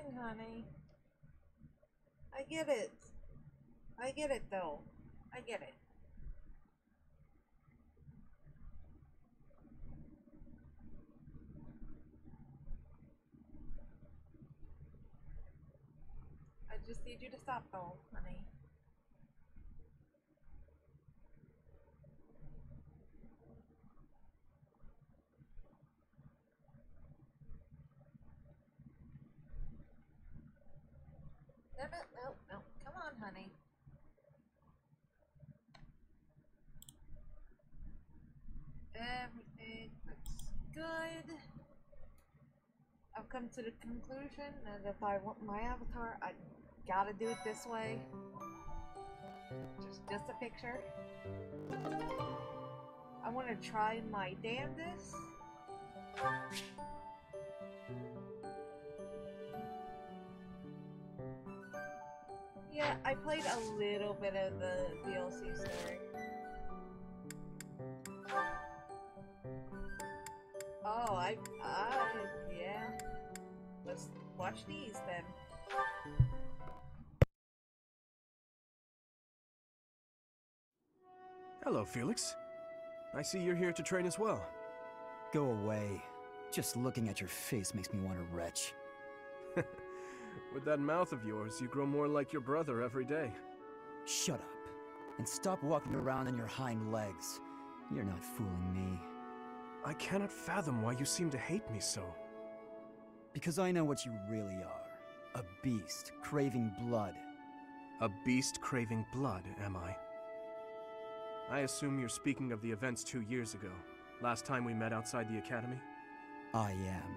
fine, honey. I get it. I get it, though. I get it. I just need you to stop, though, honey. No, no, no, no. Come on, honey. Everything looks good. I've come to the conclusion that if I want my avatar, I gotta do it this way. Just a picture. I want to try my damnedest. Yeah, I played a little bit of the DLC story. Oh, yeah. Let's watch these then. Hello, Felix. I see you're here to train as well. Go away. Just looking at your face makes me want to retch. With that mouth of yours, you grow more like your brother every day. Shut up. And stop walking around on your hind legs. You're not fooling me. I cannot fathom why you seem to hate me so. Because I know what you really are. A beast, craving blood. A beast craving blood, am I? I assume you're speaking of the events 2 years ago. Last time we met outside the academy? I am.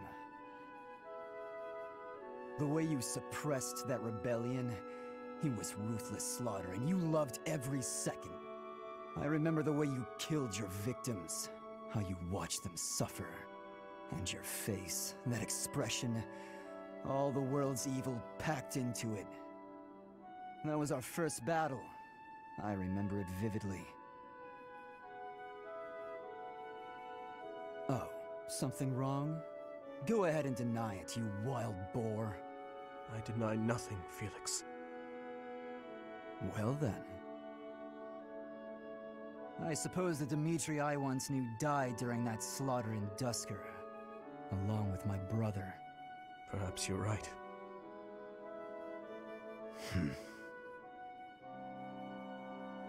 The way you suppressed that rebellion, it was ruthless slaughter, and you loved every second. I remember the way you killed your victims, how you watched them suffer. And your face, that expression, all the world's evil packed into it. That was our first battle. I remember it vividly. Oh, something wrong? Go ahead and deny it, you wild boar. I deny nothing, Felix. Well then. I suppose the Dimitri I once knew died during that slaughter in Dusker, along with my brother. Perhaps you're right.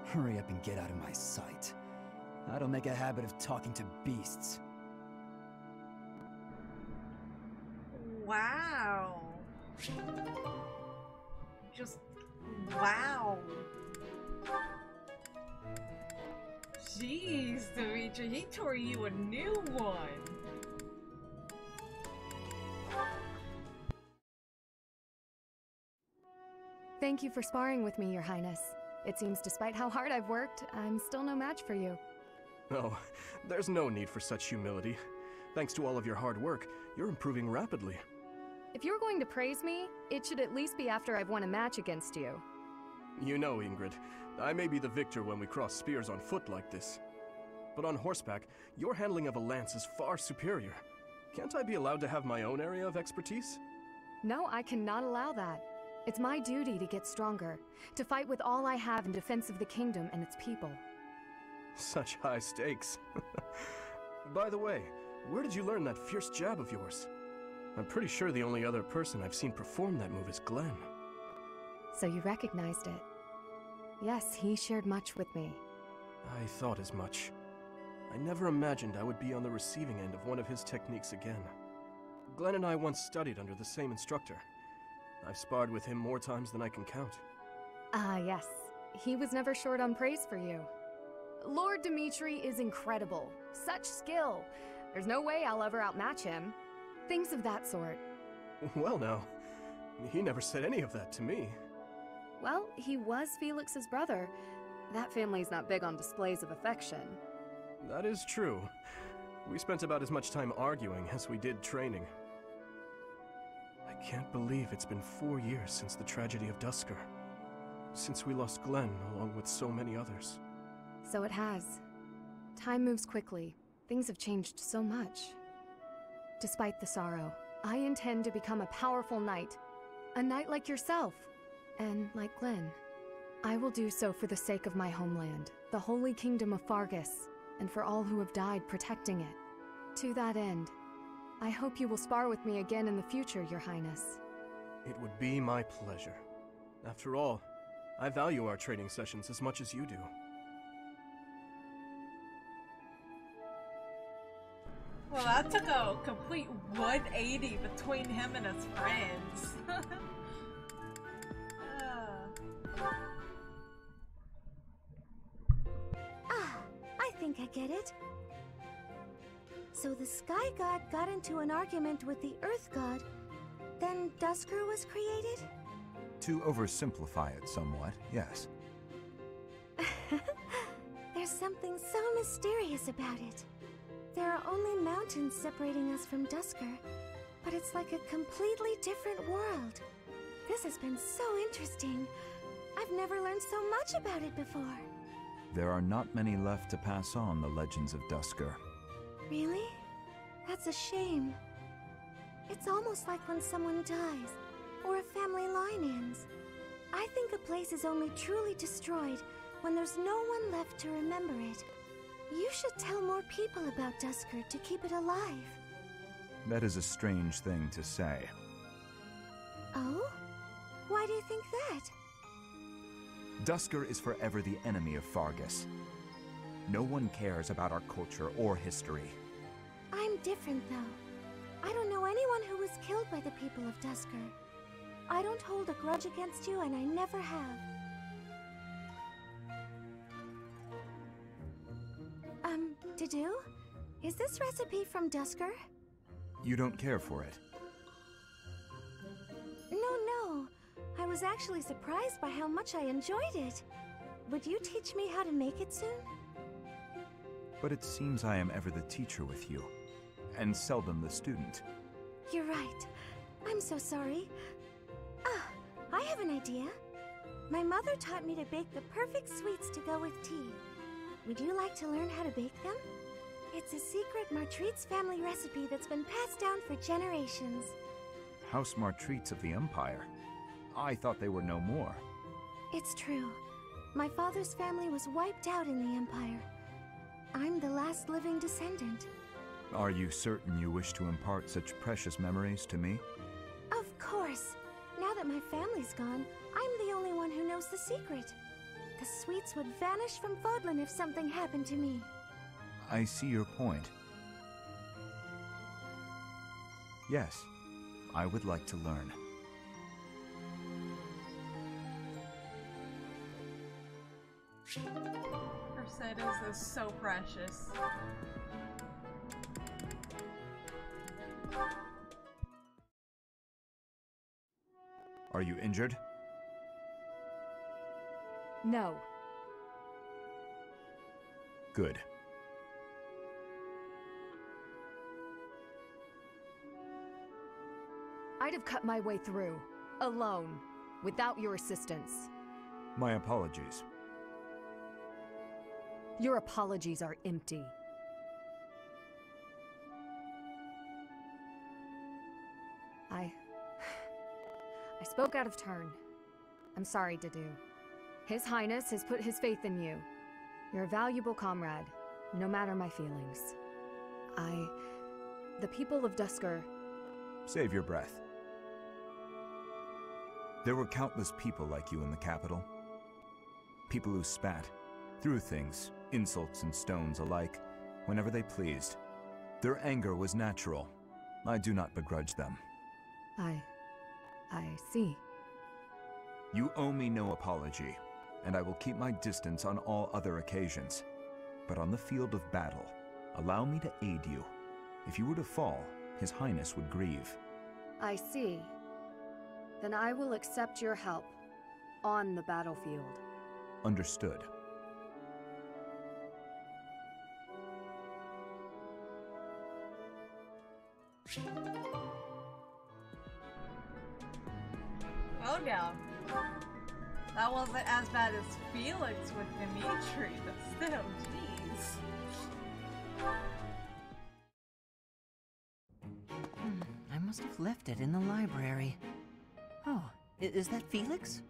Hurry up and get out of my sight. I don't make a habit of talking to beasts. Wow. Just wow. Jeez, Dimitri, he tore you a new one. Thank you for sparring with me, Your Highness. It seems despite how hard I've worked, I'm still no match for you. Oh, there's no need for such humility. Thanks to all of your hard work, you're improving rapidly. If you're going to praise me, it should at least be after I've won a match against you. You know, Ingrid, I may be the victor when we cross spears on foot like this. But on horseback, your handling of a lance is far superior. Can't I be allowed to have my own area of expertise? No, I cannot allow that. It's my duty to get stronger, to fight with all I have in defense of the kingdom and its people. Such high stakes. By the way, where did you learn that fierce jab of yours? I'm pretty sure the only other person I've seen perform that move is Glenn. So you recognized it. Yes, he shared much with me. I thought as much. I never imagined I would be on the receiving end of one of his techniques again. Glenn and I once studied under the same instructor. I've sparred with him more times than I can count. Ah, yes. He was never short on praise for you. Lord Dimitri is incredible. Such skill. There's no way I'll ever outmatch him. Things of that sort. Well now, he never said any of that to me. Well, he was Felix's brother. That family's not big on displays of affection. That is true. We spent about as much time arguing as we did training. I can't believe it's been 4 years since the tragedy of Dusker. Since we lost Glenn, along with so many others. So it has. Time moves quickly. Things have changed so much. Despite the sorrow, I intend to become a powerful knight. A knight like yourself, and like Glenn. I will do so for the sake of my homeland, the holy kingdom of Fargus, and for all who have died protecting it. To that end, I hope you will spar with me again in the future, Your Highness. It would be my pleasure. After all, I value our training sessions as much as you do. Well, that took a complete 180 between him and his friends. I think I get it. So the Sky God got into an argument with the Earth God, then Dusker was created? To oversimplify it somewhat, yes. There's something so mysterious about it. There are only mountains separating us from Dusker, but it's like a completely different world. This has been so interesting. I've never learned so much about it before. There are not many left to pass on the legends of Dusker. Really? That's a shame. It's almost like when someone dies, or a family line ends. I think a place is only truly destroyed when there's no one left to remember it. You should tell more people about Dusker to keep it alive. That is a strange thing to say. Oh? Why do you think that? Dusker is forever the enemy of Fargus. No one cares about our culture or history. I'm different, though. I don't know anyone who was killed by the people of Dusker. I don't hold a grudge against you, and I never have. Dedue? Is this recipe from Dusker? You don't care for it? No. I was actually surprised by how much I enjoyed it. Would you teach me how to make it soon? But it seems I am ever the teacher with you, and seldom the student. You're right. I'm so sorry. I have an idea. My mother taught me to bake the perfect sweets to go with tea. Would you like to learn how to bake them? It's a secret Martreats family recipe that's been passed down for generations. House Martreats of the Empire? I thought they were no more. It's true. My father's family was wiped out in the Empire. I'm the last living descendant. Are you certain you wish to impart such precious memories to me? Of course. Now that my family's gone, I'm the only one who knows the secret. The sweets would vanish from Fodlan if something happened to me. I see your point. Yes, I would like to learn. Mercedes is so precious. Are you injured? No. Good. I'd have cut my way through, alone, without your assistance. My apologies. Your apologies are empty. I spoke out of turn. I'm sorry, Dedue. His Highness has put his faith in you. You're a valuable comrade, no matter my feelings. The people of Dusker... Save your breath. There were countless people like you in the capital. People who spat, threw things, insults and stones alike, whenever they pleased. Their anger was natural. I do not begrudge them. I see. You owe me no apology, and I will keep my distance on all other occasions. But on the field of battle, allow me to aid you. If you were to fall, His Highness would grieve. I see. Then I will accept your help on the battlefield. Understood. Oh no. That wasn't as bad as Felix with Dimitri, but still, jeez. I must have left it in the library. Oh, is that Felix?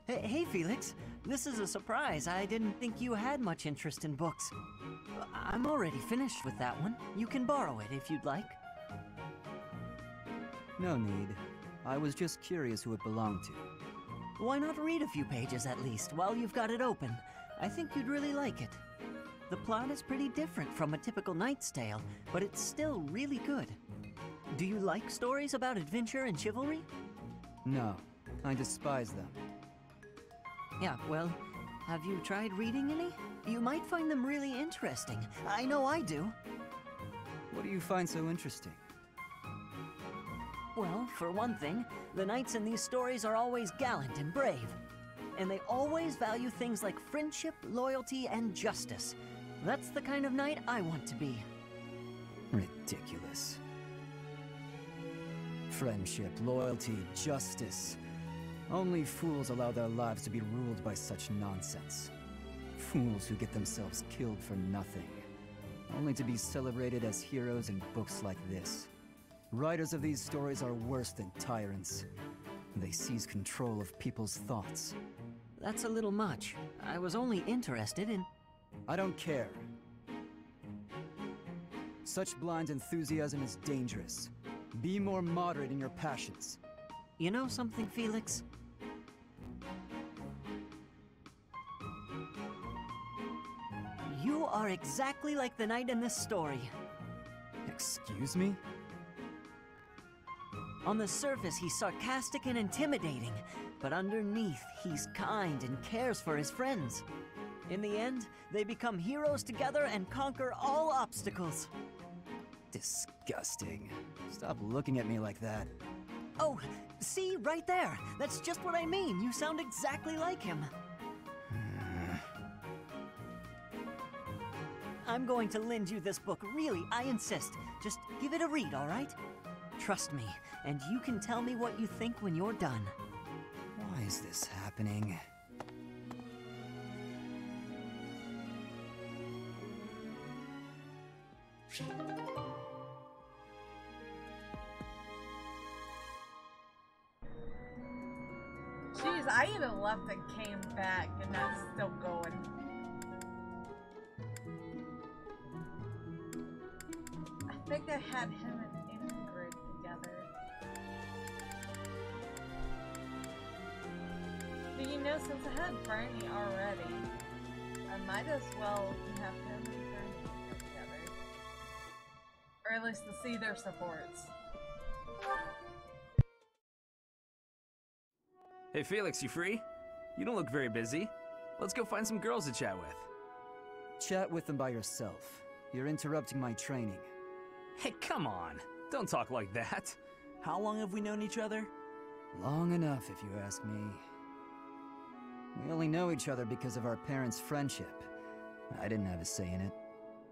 Hey, Felix. This is a surprise. I didn't think you had much interest in books. I'm already finished with that one. You can borrow it if you'd like. No need. I was just curious who it belonged to. Why not read a few pages at least while you've got it open? I think you'd really like it. The plot is pretty different from a typical knight's tale, but it's still really good. Do you like stories about adventure and chivalry? No, I despise them. Yeah, well, have you tried reading any? You might find them really interesting. I know I do. What do you find so interesting? Well, for one thing, the knights in these stories are always gallant and brave. And they always value things like friendship, loyalty, and justice. That's the kind of knight I want to be. Ridiculous. Friendship, loyalty, justice. Only fools allow their lives to be ruled by such nonsense. Fools who get themselves killed for nothing, only to be celebrated as heroes in books like this. Writers of these stories are worse than tyrants. They seize control of people's thoughts. That's a little much. I was only interested in... I don't care. Such blind enthusiasm is dangerous. Be more moderate in your passions. You know something, Felix? You are exactly like the knight in this story. Excuse me? On the surface, he's sarcastic and intimidating, but underneath, he's kind and cares for his friends. In the end, they become heroes together and conquer all obstacles. Disgusting. Stop looking at me like that. Oh, see, right there. That's just what I mean. You sound exactly like him. I'm going to lend you this book, really, I insist. Just give it a read, all right? Trust me, and you can tell me what you think when you're done. Why is this happening? Jeez, I even left and came back, and that's still going. I think I had him and Ingrid together. But you know, since I had Bernie already, I might as well have him and Bernie together. Or at least to see their supports. Hey Felix, you free? You don't look very busy. Let's go find some girls to chat with. Chat with them by yourself. You're interrupting my training. Hey, come on. Don't talk like that. How long have we known each other? Long enough, if you ask me. We only know each other because of our parents' friendship. I didn't have a say in it.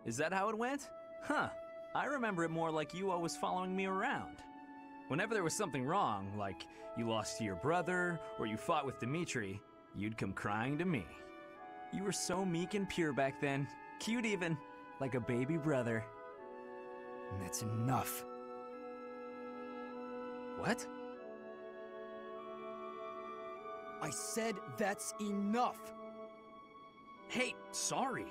Is that how it went? Huh. I remember it more like you always following me around. Whenever there was something wrong, like you lost to your brother, or you fought with Dimitri, you'd come crying to me. You were so meek and pure back then. Cute even. Like a baby brother. That's enough. What? I said that's enough! Hey, sorry.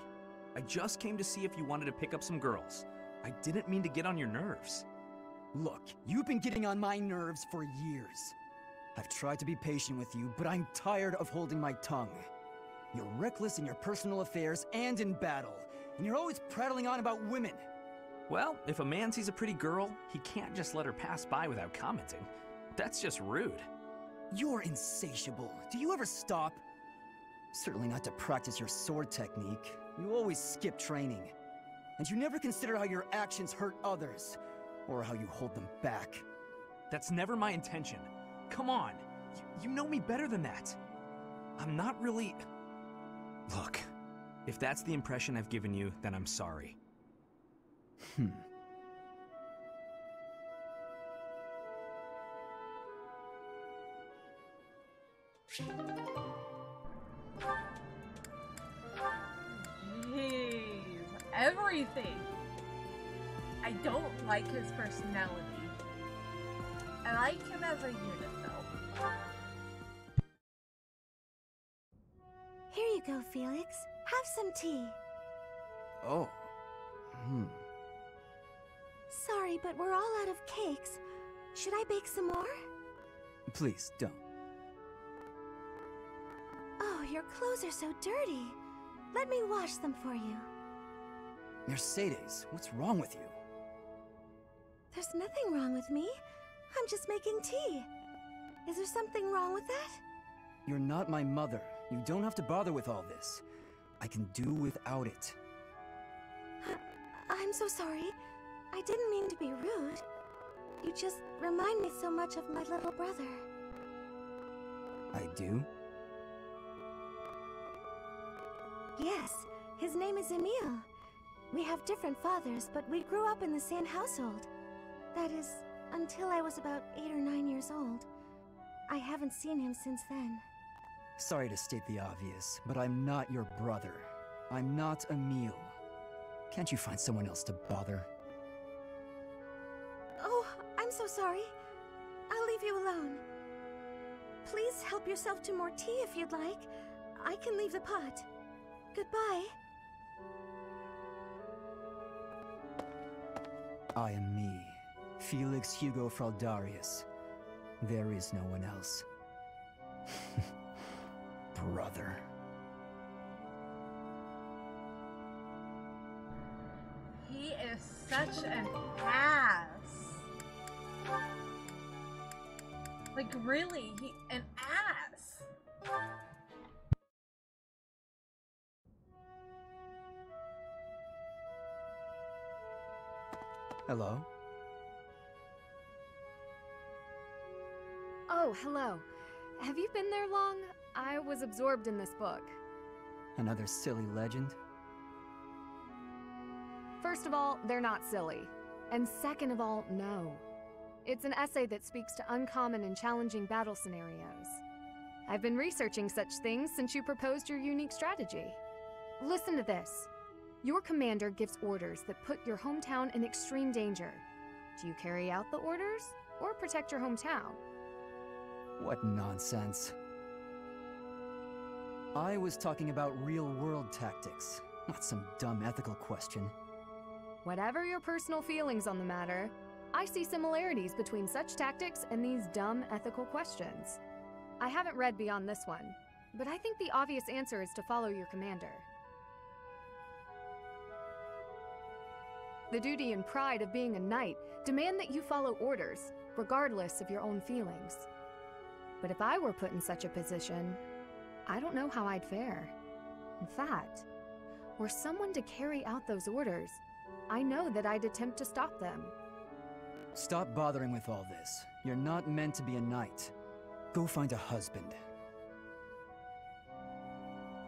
I just came to see if you wanted to pick up some girls. I didn't mean to get on your nerves. Look, you've been getting on my nerves for years. I've tried to be patient with you, but I'm tired of holding my tongue. You're reckless in your personal affairs and in battle, and you're always prattling on about women. Well, if a man sees a pretty girl, he can't just let her pass by without commenting. That's just rude. You're insatiable. Do you ever stop? Certainly not to practice your sword technique. You always skip training. And you never consider how your actions hurt others, or how you hold them back. That's never my intention. Come on, you know me better than that. I'm not really... Look, if that's the impression I've given you, then I'm sorry. Jeez. everything. I don't like his personality. I like him as a unit, though. Here you go, Felix. Have some tea. Oh. Sorry, but we're all out of cakes. Should I bake some more? Please, don't. Oh, your clothes are so dirty. Let me wash them for you. Mercedes, what's wrong with you? There's nothing wrong with me. I'm just making tea. Is there something wrong with that? You're not my mother. You don't have to bother with all this. I can do without it. I'm so sorry. I didn't mean to be rude. You just remind me so much of my little brother. I do? Yes, his name is Emile. We have different fathers, but we grew up in the same household. That is, until I was about 8 or 9 years old. I haven't seen him since then. Sorry to state the obvious, but I'm not your brother. I'm not Emile. Can't you find someone else to bother? Oh, I'm so sorry. I'll leave you alone. Please help yourself to more tea if you'd like. I can leave the pot. Goodbye. I am me, Felix Hugo Fraldarius. There is no one else. Brother. He is such an ass. Like, really, an ass. Hello? Oh, hello. Have you been there long? I was absorbed in this book. Another silly legend? First of all, they're not silly. And second of all, no. It's an essay that speaks to uncommon and challenging battle scenarios. I've been researching such things since you proposed your unique strategy. Listen to this. Your commander gives orders that put your hometown in extreme danger. Do you carry out the orders, or protect your hometown? What nonsense. I was talking about real-world tactics, not some dumb ethical question. Whatever your personal feelings on the matter, I see similarities between such tactics and these dumb ethical questions. I haven't read beyond this one, but I think the obvious answer is to follow your commander. The duty and pride of being a knight demand that you follow orders, regardless of your own feelings. But if I were put in such a position, I don't know how I'd fare. In fact, were someone to carry out those orders, I know that I'd attempt to stop them. Stop bothering with all this. You're not meant to be a knight. Go find a husband.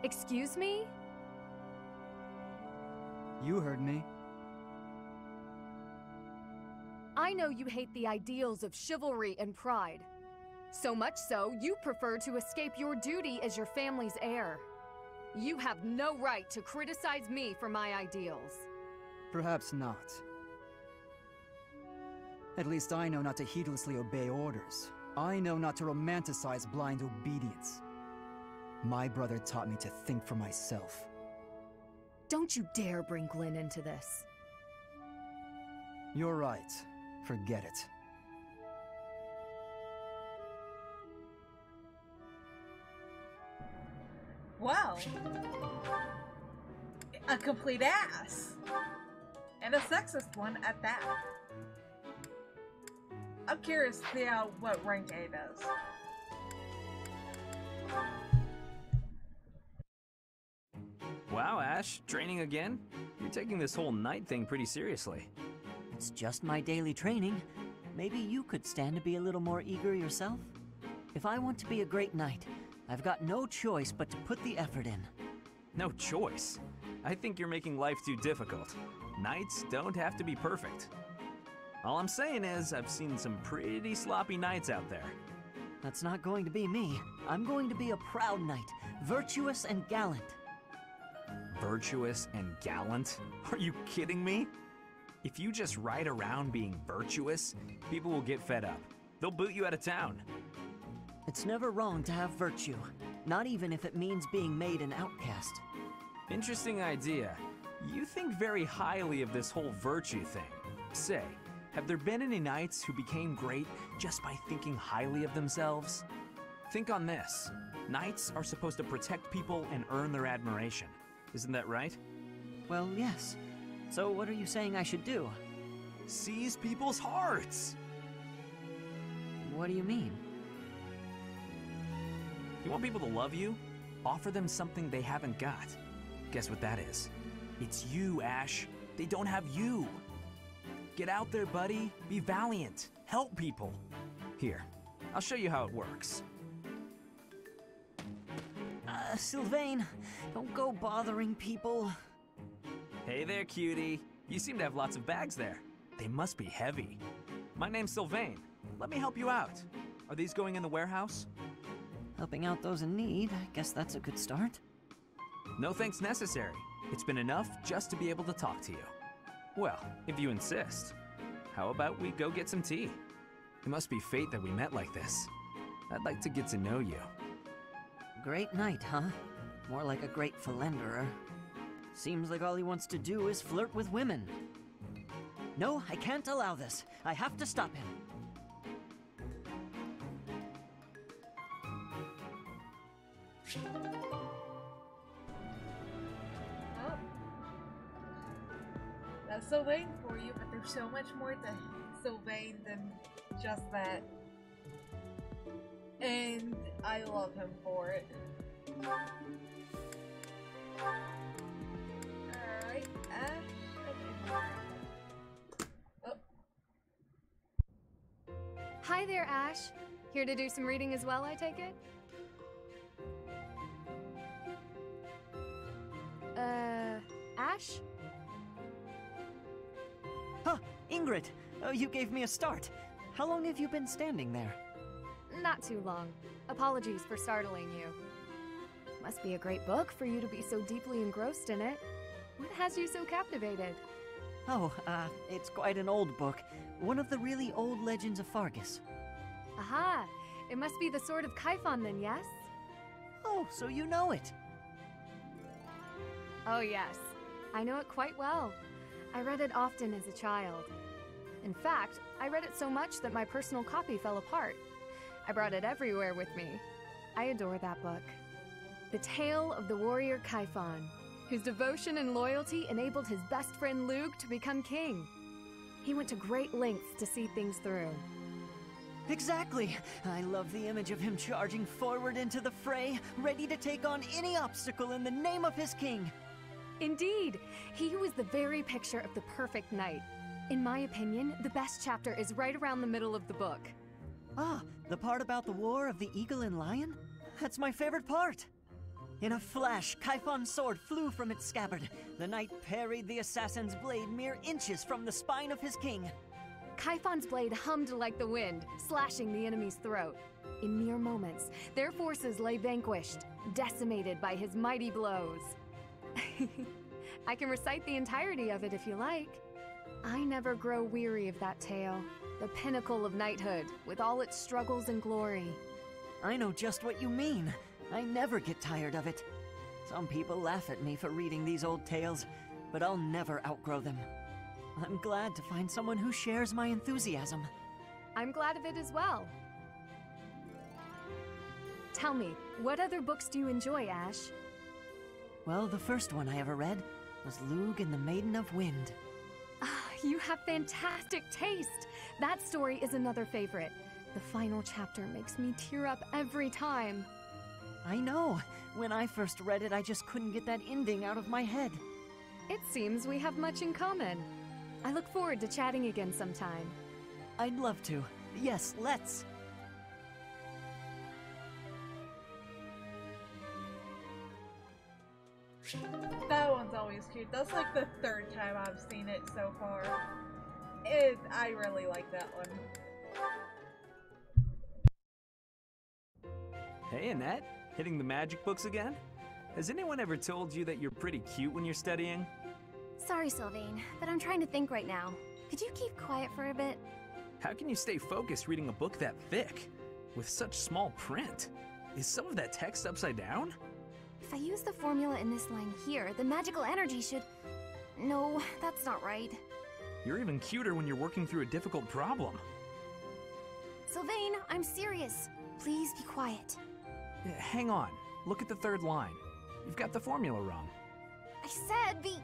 Excuse me? You heard me. I know you hate the ideals of chivalry and pride. So much so, you prefer to escape your duty as your family's heir. You have no right to criticize me for my ideals. Perhaps not. At least I know not to heedlessly obey orders. I know not to romanticize blind obedience. My brother taught me to think for myself. Don't you dare bring Glenn into this. You're right. Forget it. Well, a complete ass. And a sexist one at that. I'm curious to see what rank A does. Wow, Ash, training again? You're taking this whole knight thing pretty seriously. It's just my daily training. Maybe you could stand to be a little more eager yourself? If I want to be a great knight, I've got no choice but to put the effort in. No choice. I think you're making life too difficult. Knights don't have to be perfect. All I'm saying is, I've seen some pretty sloppy knights out there. That's not going to be me. I'm going to be a proud knight, virtuous and gallant. virtuous and gallant? Are you kidding me? If you just ride around being virtuous, people will get fed up. They'll boot you out of town. It's never wrong to have virtue, not even if it means being made an outcast. Interesting idea. You think very highly of this whole virtue thing. Say, have there been any knights who became great just by thinking highly of themselves? Think on this. Knights are supposed to protect people and earn their admiration. Isn't that right? Well, yes. So what are you saying I should do? Seize people's hearts! What do you mean? You want people to love you? Offer them something they haven't got. Guess what that is? It's you, Ash. They don't have you. Get out there, buddy. Be valiant. Help people. Here, I'll show you how it works. Sylvain, don't go bothering people. Hey there, cutie. You seem to have lots of bags there. They must be heavy. My name's Sylvain. Let me help you out. Are these going in the warehouse? Helping out those in need, I guess that's a good start. No thanks necessary. It's been enough just to be able to talk to you. Well, if you insist. How about we go get some tea? It must be fate that we met like this. I'd like to get to know you. Great night, huh? More like a great philanderer. Seems like all he wants to do is flirt with women. No, I can't allow this. I have to stop him. Oh. That's Sylvain for you, but there's so much more to Sylvain than just that. And I love him for it. Alright, Ash. Oh. Hi there, Ash. Here to do some reading as well, I take it? Ash? Huh, Ingrid, you gave me a start. How long have you been standing there? Not too long. Apologies for startling you. Must be a great book for you to be so deeply engrossed in it. What has you so captivated? Oh, it's quite an old book. One of the really old legends of Fargus. Aha! It must be the Sword of Kaifon then, yes? Oh, so you know it. Oh yes. I know it quite well. I read it often as a child. In fact, I read it so much that my personal copy fell apart. I brought it everywhere with me. I adore that book. The tale of the warrior Kaifon, whose devotion and loyalty enabled his best friend Luke to become king. He went to great lengths to see things through. Exactly! I love the image of him charging forward into the fray, ready to take on any obstacle in the name of his king. Indeed! He was the very picture of the perfect knight. In my opinion, the best chapter is right around the middle of the book. Ah, the part about the war of the eagle and lion? That's my favorite part! In a flash, Kaifon's sword flew from its scabbard. The knight parried the assassin's blade mere inches from the spine of his king. Kaifon's blade hummed like the wind, slashing the enemy's throat. In mere moments, their forces lay vanquished, decimated by his mighty blows. I can recite the entirety of it if you like. I never grow weary of that tale, the pinnacle of knighthood, with all its struggles and glory. I know just what you mean. I never get tired of it. Some people laugh at me for reading these old tales, but I'll never outgrow them. I'm glad to find someone who shares my enthusiasm. I'm glad of it as well. Tell me, what other books do you enjoy, Ash? Well, the first one I ever read was Lug and the Maiden of Wind. Ah, you have fantastic taste! That story is another favorite. The final chapter makes me tear up every time. I know. When I first read it, I just couldn't get that ending out of my head. It seems we have much in common. I look forward to chatting again sometime. I'd love to. Yes, let's. That one's always cute. That's like the third time I've seen it so far. I really like that one. Hey, Annette. Hitting the magic books again? has anyone ever told you that you're pretty cute when you're studying? Sorry, Sylvain, but I'm trying to think right now. Could you keep quiet for a bit? How can you stay focused reading a book that thick? With such small print? Is some of that text upside down? If I use the formula in this line here, the magical energy should... No, that's not right. You're even cuter when you're working through a difficult problem. Sylvain, I'm serious. Please be quiet. Hang on. Look at the third line. You've got the formula wrong. I said the...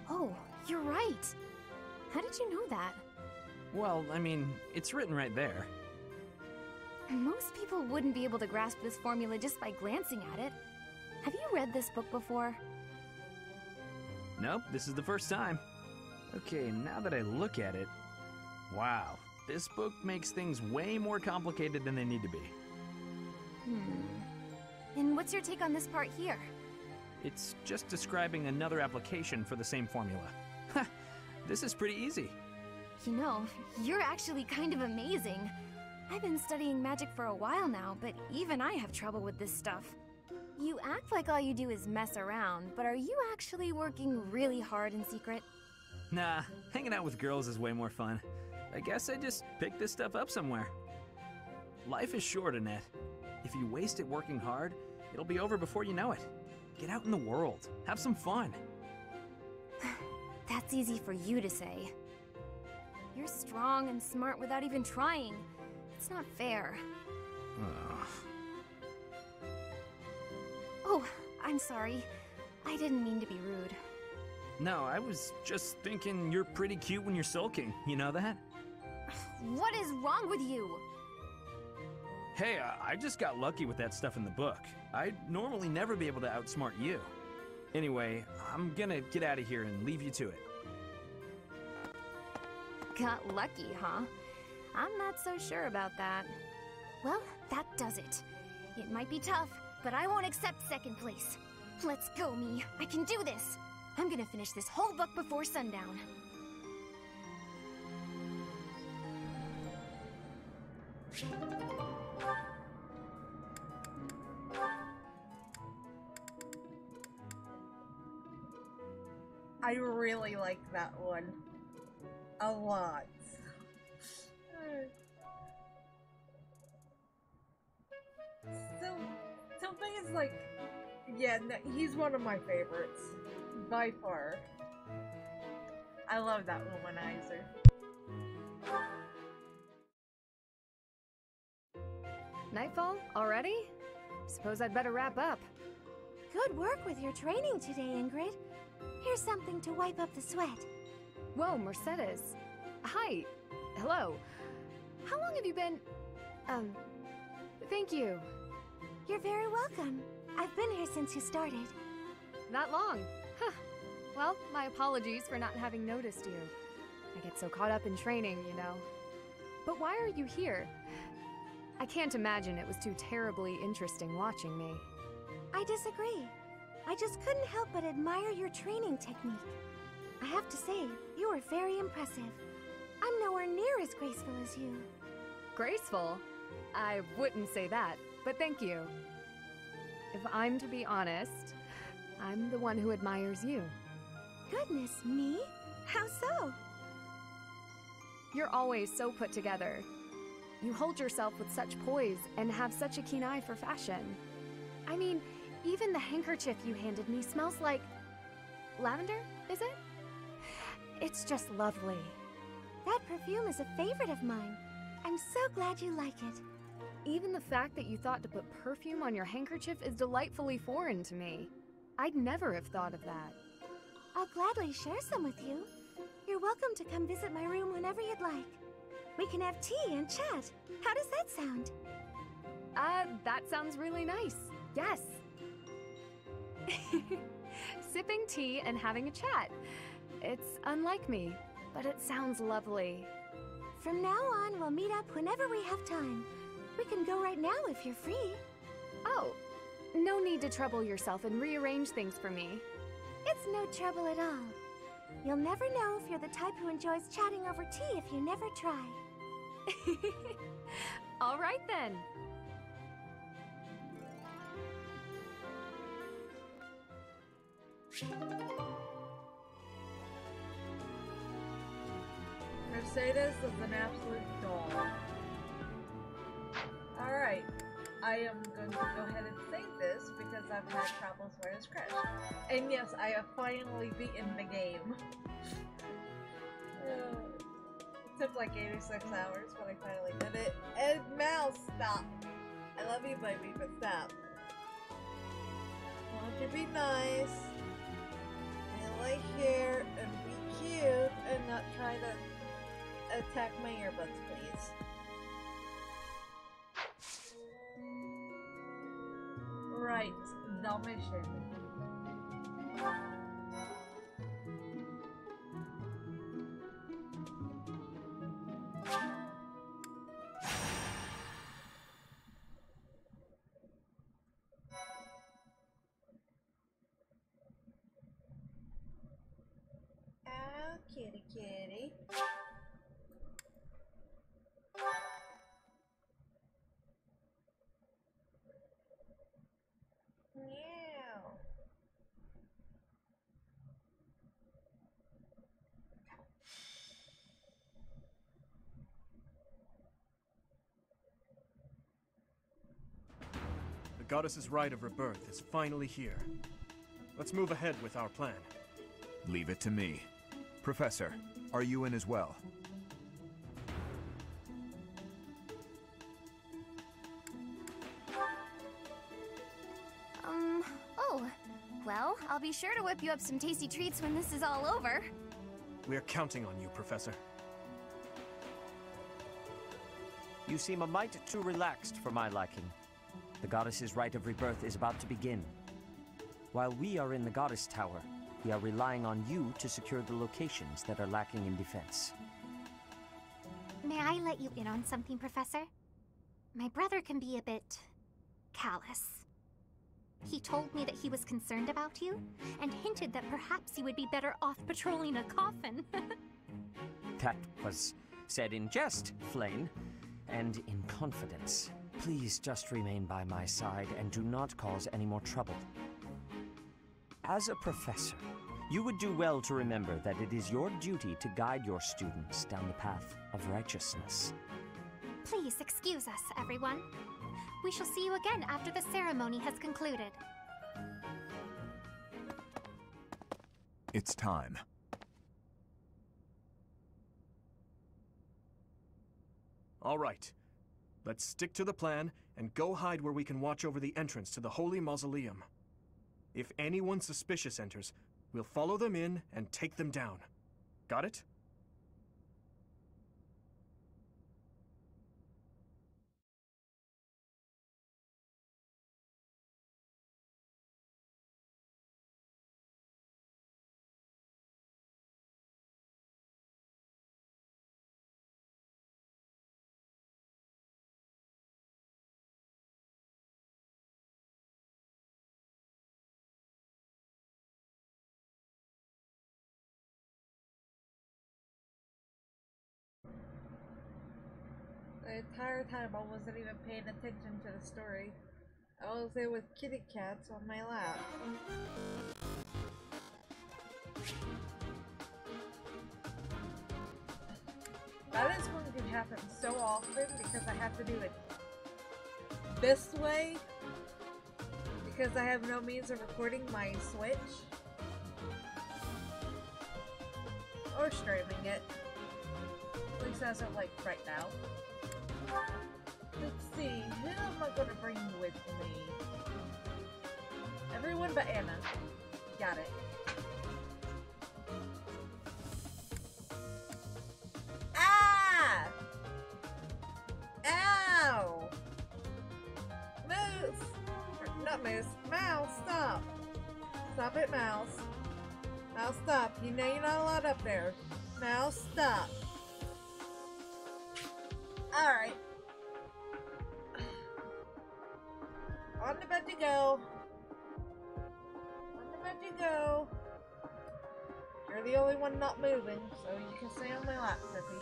Oh, you're right. How did you know that? Well, I mean, it's written right there. Most people wouldn't be able to grasp this formula just by glancing at it. Have you read this book before? Nope, this is the first time. Okay, now that I look at it... Wow, this book makes things way more complicated than they need to be. And what's your take on this part here? It's just describing another application for the same formula. Ha! This is pretty easy. You know, you're actually kind of amazing. I've been studying magic for a while now, but even I have trouble with this stuff. You act like all you do is mess around, but are you actually working really hard in secret? Nah, hanging out with girls is way more fun. I guess I just picked this stuff up somewhere. Life is short, Annette. If you waste it working hard, it'll be over before you know it. Get out in the world. Have some fun. That's easy for you to say. You're strong and smart without even trying. It's not fair. Ugh. Oh, I'm sorry. I didn't mean to be rude. No, I was just thinking you're pretty cute when you're sulking. You know that? What is wrong with you? Hey, I just got lucky with that stuff in the book. I'd normally never be able to outsmart you. Anyway, I'm gonna get out of here and leave you to it. Got lucky, huh? I'm not so sure about that. Well, that does it. It might be tough, but I won't accept second place. Let's go, me. I can do this. I'm gonna finish this whole book before sundown. I really like that one. A lot. Something is like... Yeah, no, he's one of my favorites. By far. I love that womanizer. Nightfall? Already? Suppose I'd better wrap up. Good work with your training today, Ingrid. Here's something to wipe up the sweat. Whoa, Mercedes. Hi. Hello. How long have you been... Thank you. You're very welcome. I've been here since you started. That long? Huh. Well, my apologies for not having noticed you. I get so caught up in training, you know. But why are you here? I can't imagine it was too terribly interesting watching me. I disagree. I just couldn't help but admire your training technique. I have to say, you are very impressive. I'm nowhere near as graceful as you. Graceful? I wouldn't say that, but thank you. If I'm to be honest, I'm the one who admires you. Goodness, me? How so? You're always so put together. You hold yourself with such poise and have such a keen eye for fashion. I mean, even the handkerchief you handed me smells like... lavender, is it? It's just lovely. That perfume is a favorite of mine. I'm so glad you like it. Even the fact that you thought to put perfume on your handkerchief is delightfully foreign to me. I'd never have thought of that. I'll gladly share some with you. You're welcome to come visit my room whenever you'd like. We can have tea and chat. How does that sound? That sounds really nice. Yes. Sipping tea and having a chat. It's unlike me, but it sounds lovely. From now on, we'll meet up whenever we have time. We can go right now if you're free. Oh, no need to trouble yourself and rearrange things for me. It's no trouble at all. You'll never know if you're the type who enjoys chatting over tea if you never try. All right then. Mercedes is an absolute doll. Alright, I am going to go ahead and save this because I've had problems where it's crashed. And yes, I have finally beaten the game. It took like 86 hours, but I finally did it. And Mouse, stop! I love you, baby, but stop. Why don't you be nice and lay here and be cute and not try to attack my earbuds, please. Right, the mission. Oh, kitty kitty. Meow. The goddess's rite of rebirth is finally here. Let's move ahead with our plan. Leave it to me. Professor, are you in as well? Oh. Well, I'll be sure to whip you up some tasty treats when this is all over. We're counting on you, Professor. You seem a mite too relaxed for my liking. The goddess's rite of rebirth is about to begin. While we are in the goddess tower, we are relying on you to secure the locations that are lacking in defense. May I let you in on something, Professor? My brother can be a bit callous. He told me that he was concerned about you, and hinted that perhaps you would be better off patrolling a coffin. That was said in jest, Flane, and in confidence. Please just remain by my side and do not cause any more trouble. As a professor, you would do well to remember that it is your duty to guide your students down the path of righteousness. Please excuse us, everyone. We shall see you again after the ceremony has concluded. It's time. All right. Let's stick to the plan and go hide where we can watch over the entrance to the Holy Mausoleum. If anyone suspicious enters, we'll follow them in and take them down. Got it? The entire time I wasn't even paying attention to the story. I was there with kitty cats on my lap. That is going to happen so often because I have to do it this way because I have no means of recording my Switch or streaming it, at least as of like right now. Let's see, who am I gonna bring with me? Everyone but Anna. Got it. Ah! Ow! Moose! Not Moose. Mouse, stop! Stop it, Mouse. Mouse, stop. You know you're not allowed up there. Mouse, stop. Alright. On the bed to go. On the bed to go. You're the only one not moving, so you can stay on my lap, Sippy.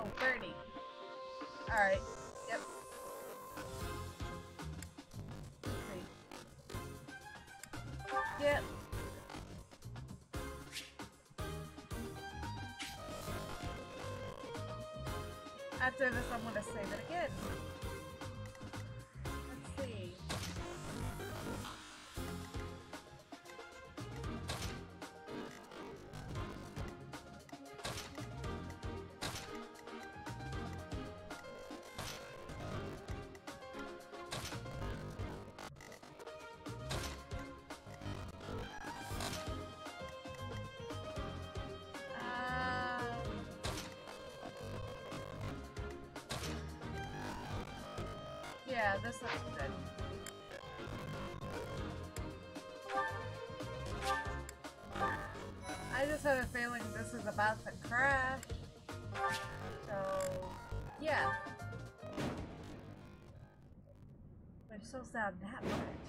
Oh, 30. Alright. Yep. Let's see. Yep. After this, I'm gonna save it again. Let's see. Yeah, this looks good. I just have a feeling this is about to crash. So, yeah. They're so sad that much.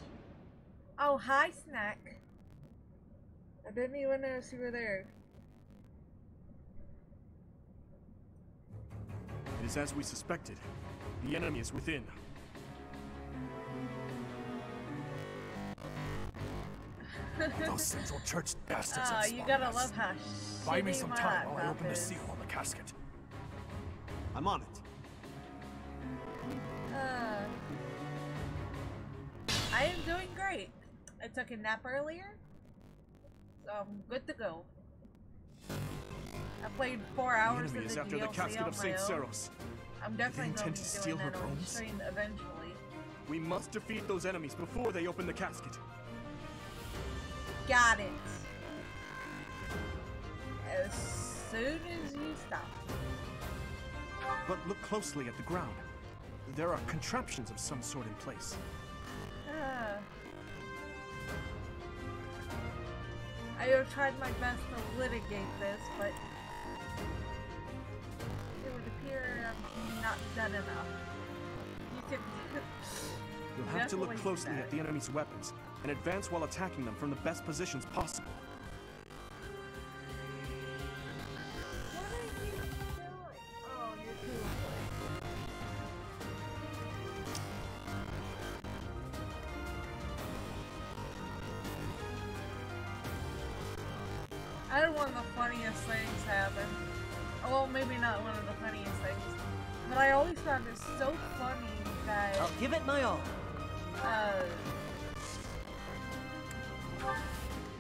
Oh, hi, Snack. I didn't even notice you were there. It is as we suspected. The enemy is within. Those Central Church bastards. You gotta love how Buy me shitty some my time while I open the laptop seal on the casket. I'm on it. I am doing great. I took a nap earlier, so I'm good to go. I played 4 hours The enemy of is the after DLC the casket on of my Saint own. Seros. I'm definitely going intend to be to doing steal her that on bones? stream eventually. We must defeat those enemies before they open the casket. Got it. As soon as you stop. But look closely at the ground. There are contraptions of some sort in place. I have tried my best to litigate this, but it would appear I'm not done enough. You can You'll have to look definitely closely do that. at the enemy's weapons and advance while attacking them from the best positions possible. What are you doing? Oh, you're too I had one of the funniest things happen. Well, maybe not one of the funniest things, but I always found it so funny that I'll give it my all.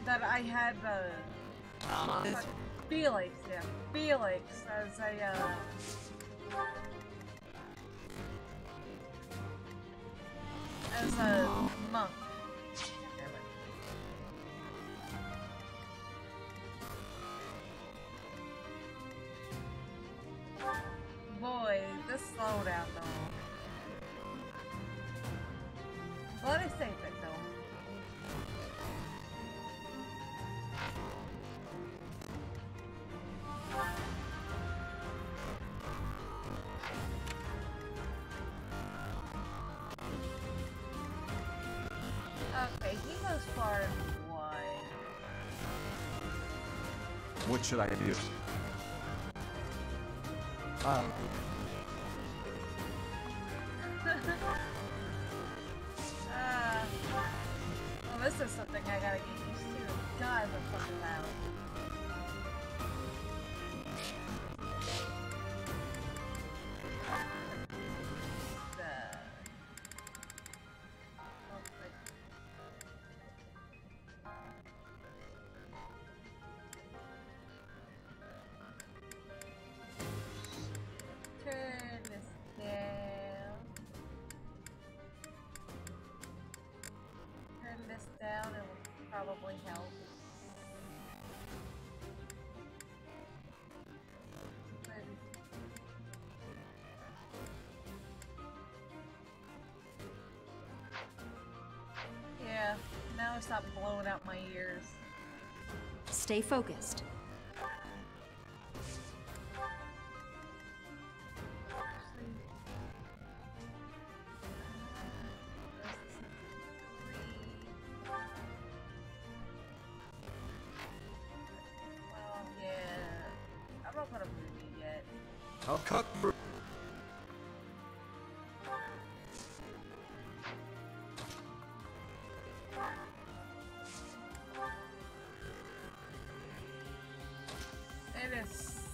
that I had Felix, yeah, Felix as a monk. Boy, this slowdown though. Let us save it though. Okay, he goes far and wide. What should I do? Well, this is something I gotta get used to. God, the fucking loud. Turn this down. Turn this down, it will probably help. Yeah, now stop blowing out my ears. Stay focused. Well, yeah. I'm not gonna move it yet. I'll cut through. It is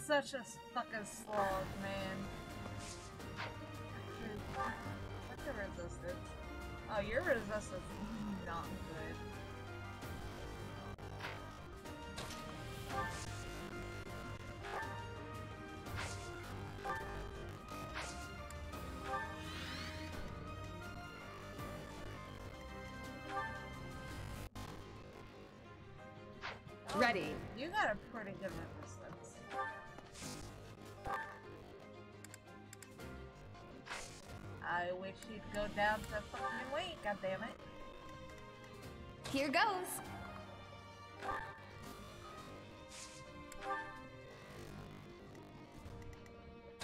such a fucking slog, man. What's your resistance? Oh, your resistance is not good. Ready. You got a pretty good resistance. I wish you'd go down to fucking weight, goddammit. Here goes.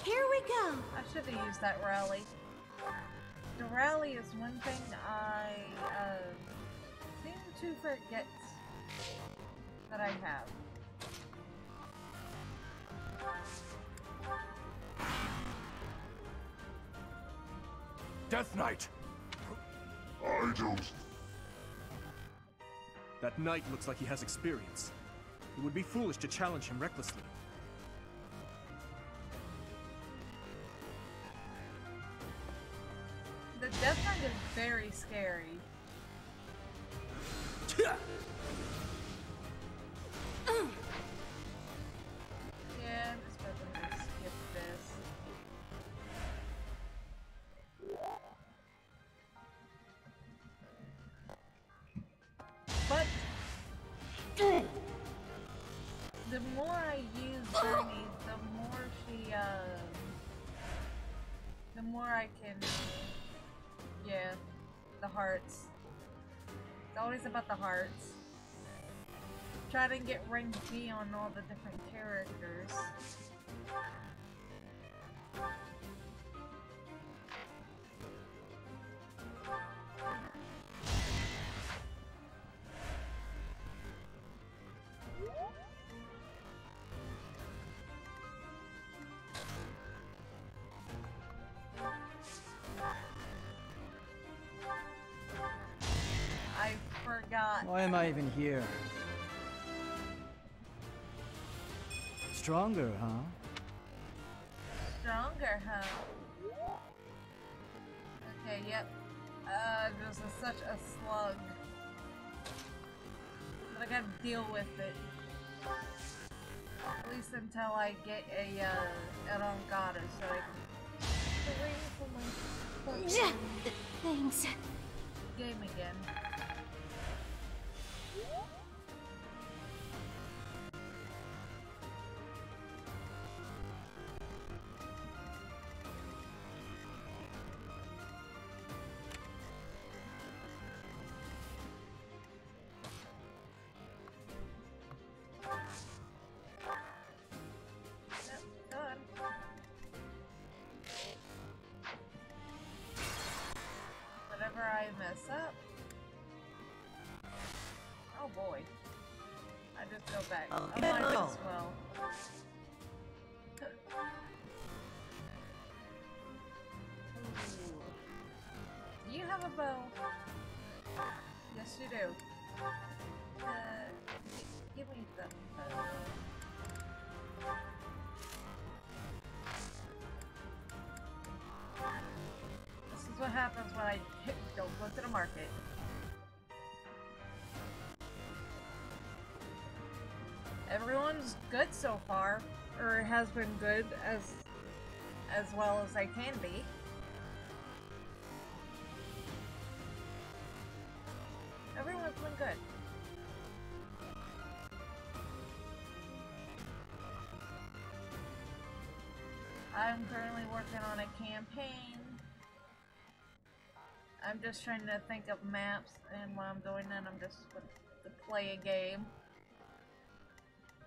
Here we go. I should have used that rally. The rally is one thing I seem to forget that I have. Death Knight! I don't. That knight looks like he has experience. It would be foolish to challenge him recklessly. The Death Knight is very scary. Yeah, I'm just gonna skip this. But the more I use Bernie, the more I can, yeah, the hearts. It's always about the hearts. Try to get rank B on all the different characters. I forgot. Why am I even here? Stronger, huh? Stronger, huh? Okay, yep. This is such a slug. But I gotta deal with it. At least until I get a, an own goddess, so I can wait for my Thanks. game again. Whenever I mess up. Oh boy. I just go back. I might as well. Ooh. Do you have a bow? Yes, you do. Give me the bow. This is what happens when I don't go to the market. Everyone's good so far, or has been good as well as they can be. Everyone's been good. I'm currently working on a campaign. I'm just trying to think of maps, and while I'm doing that, I'm just going to play a game.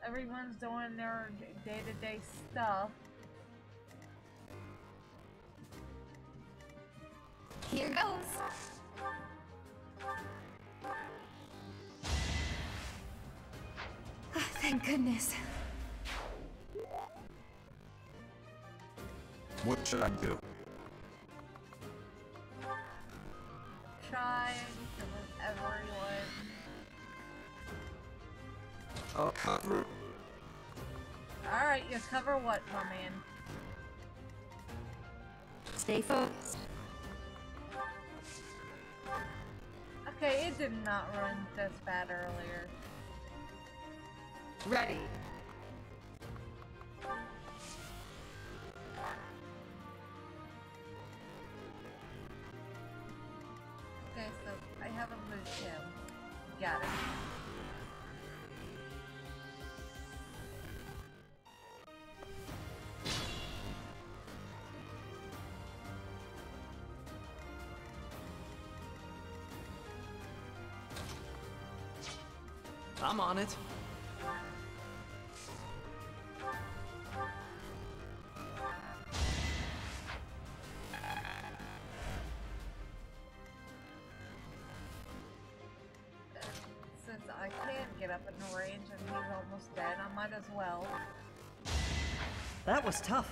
Everyone's doing their day-to-day stuff. Here goes. Thank goodness. What should I do? Try and kill everyone. I'll cover. Alright, you cover what, my man? Stay focused. Okay, it did not run this bad earlier. Ready. Okay, so I haven't moved him. Got it. I'm on it. Since I can't get up in range and he's almost dead, I might as well. That was tough.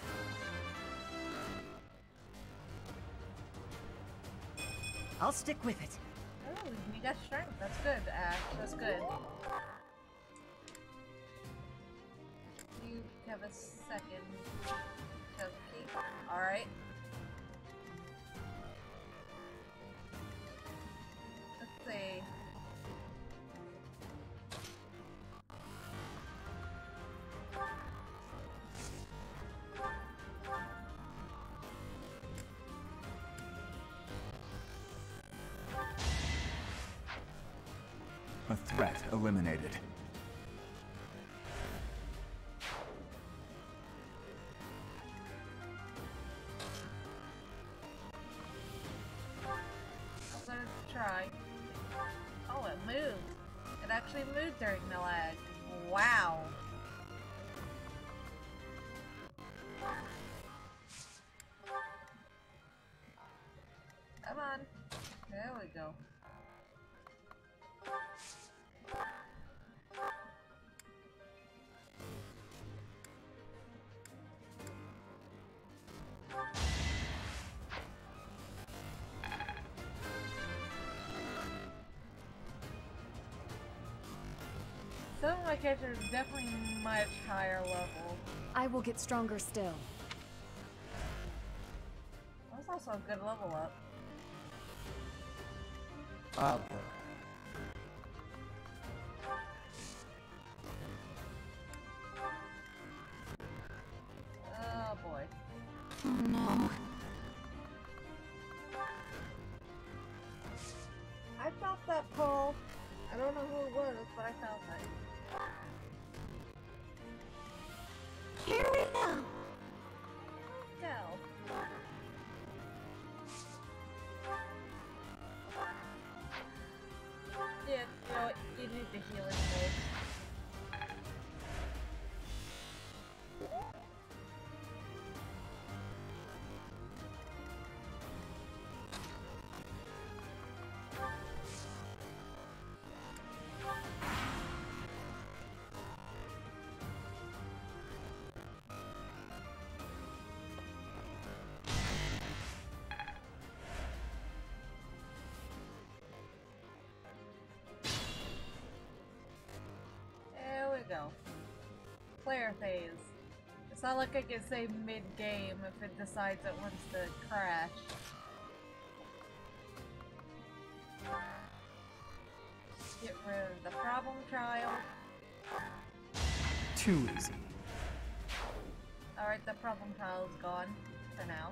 I'll stick with it. Oh, you got strength. That's good, Ash. That's good. You have a second to keep. Alright. Let's see. A threat eliminated. I'm gonna try. Oh, it moved. It actually moved during the lag. Wow. Come on. There we go. Some of my characters are definitely much higher level. I will get stronger still. That's also a good level up. I'll go. Oh boy. No. I felt that pull. I don't know who it was, but I felt it. Here we go. Go. Yeah, you know what? You need the healing mode. There we go. Player phase. It's not like I can say mid-game if it decides it wants to crash. Get rid of the problem child. Too easy. Alright, the problem child's gone for now.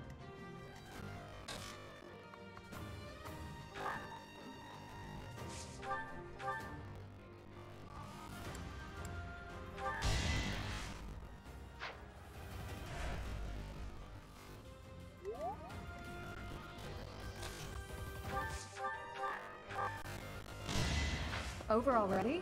Over already?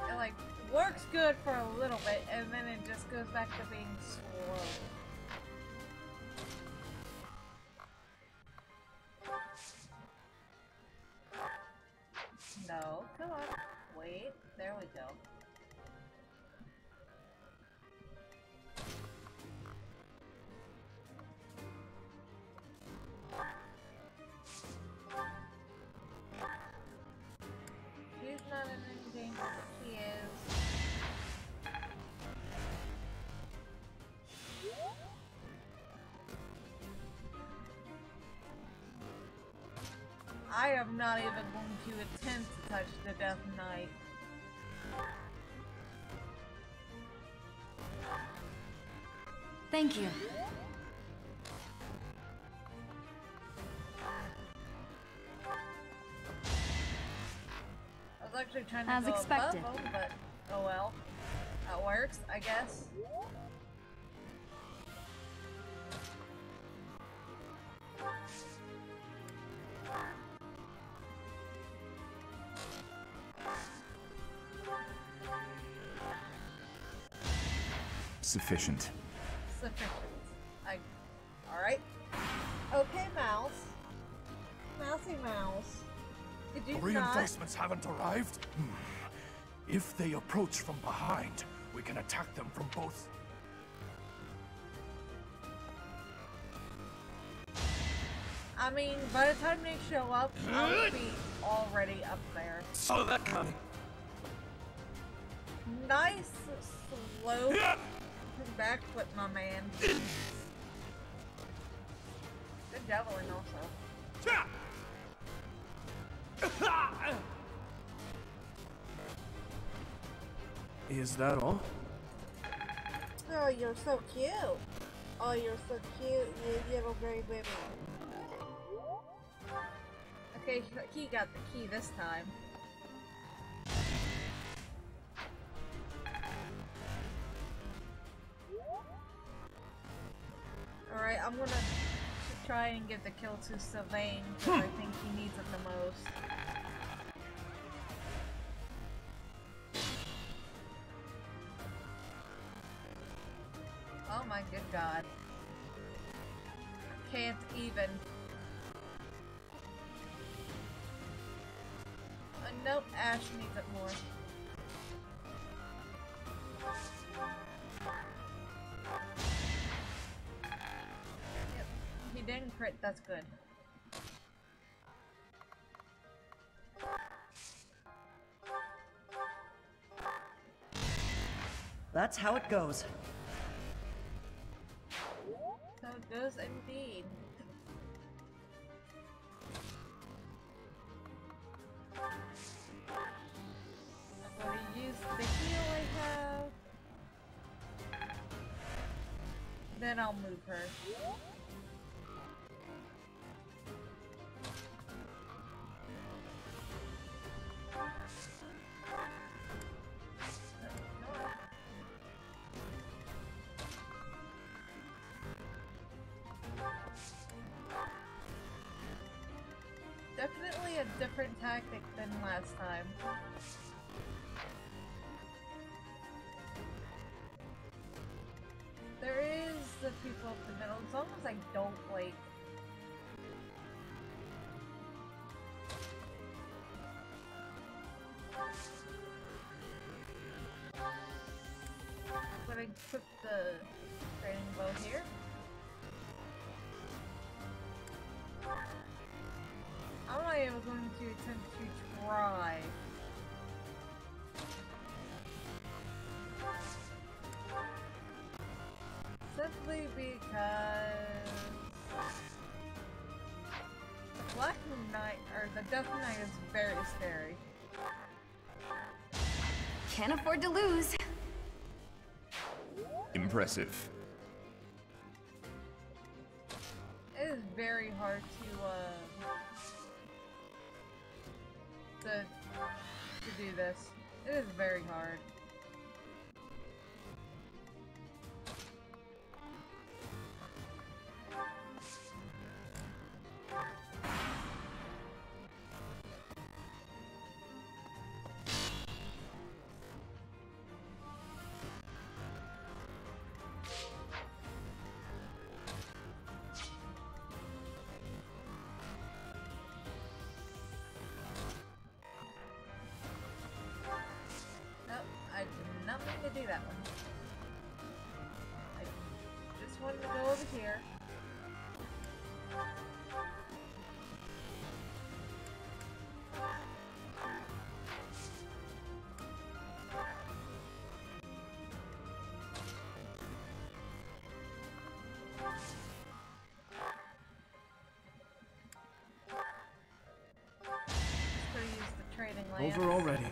It like works good for a little bit and then it just goes back to being slow. I am not even going to attempt to touch the Death Knight. Thank you. I was actually trying to As go expected. above him, but oh well. That works, I guess. Sufficient. Sufficient. Alright. Okay, Mouse. Mousy Mouse. Did you The not? reinforcements haven't arrived? If they approach from behind, we can attack them from both. I mean, by the time they show up, I'll be already up there. Saw that coming. Nice slow backflip, my man. Good javelin also. Is that all? Oh, you're so cute. Oh, you're so cute, you little gray baby. Okay, he got the key this time. Alright, I'm gonna try and give the kill to Sylvain, because I think he needs it the most. Oh my good god. Can't even. Nope, Ash needs it more. Yep, he didn't crit, that's good. That's how it goes. So it goes indeed. I'm going to use the heal I have. Then I'll move her. Definitely a different tactic than last time. There is the people up the middle, as long as I don't like. I'm gonna equip the training bow here. How am I even going to attempt to try? Simply because the Black Knight, or the Death Knight, is very scary. Can't afford to lose. Impressive. It is very hard to do this. It is very hard. I did not mean to do that one. I just wanted to go over here. Lance. Over already.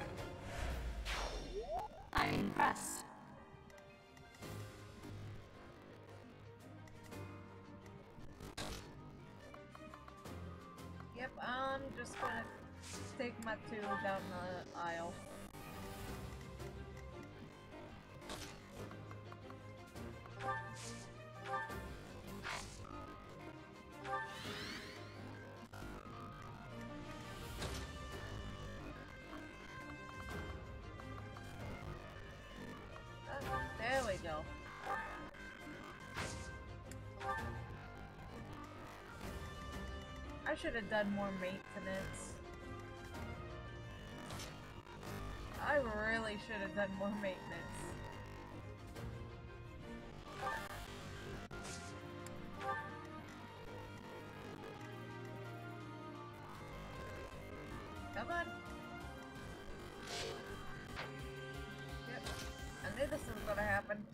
I'm impressed. Yep, I'm just gonna take my two down the aisle. There we go. I should have done more maintenance. I really should have done more maintenance. Come on. Yep. I knew this was gonna happen.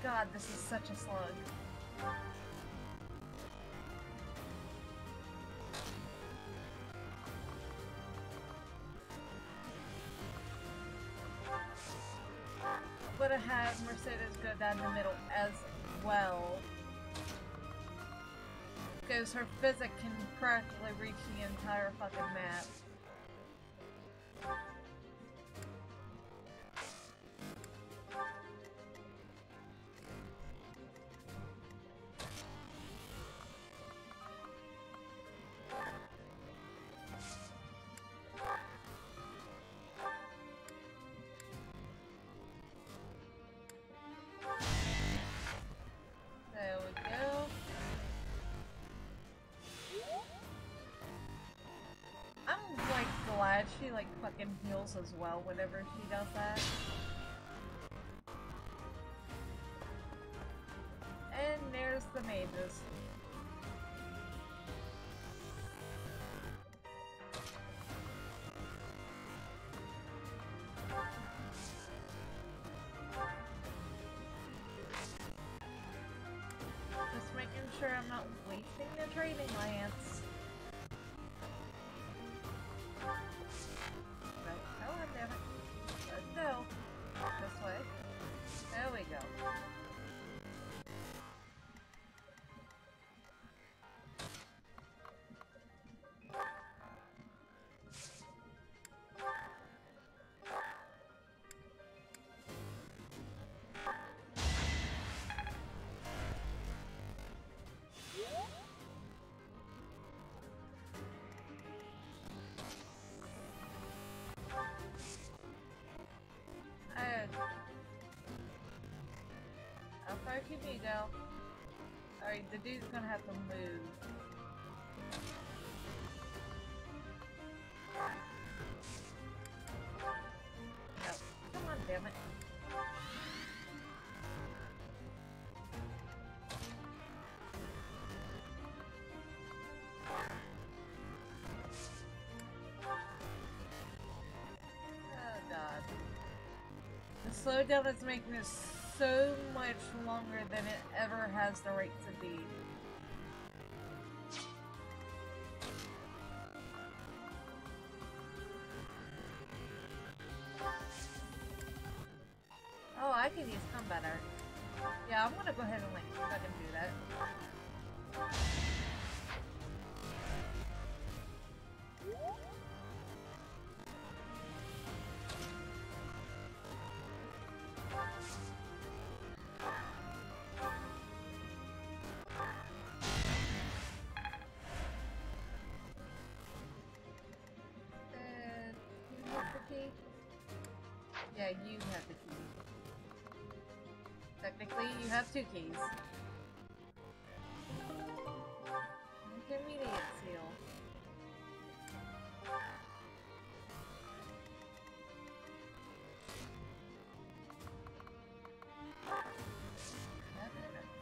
God, this is such a slug. Would have had Mercedes go down the middle as well. Because her physic can practically reach the entire fucking map. There we go. I'm like glad she like fucking heals as well whenever she does that. And there's the mages. Just making sure I'm not wasting the training lance. No, come on, damn it. Let's go. This way. There we go. How far can you go? Alright, the dude's gonna have to move. No, come on, damn it. Oh god. The slowdown is making this so much longer than it ever has the right to be. Oh, I can use combat art. Yeah, I'm gonna go ahead and like fucking do that. You have the key? Yeah, you have the key. Technically, you have two keys. Intermediate seal.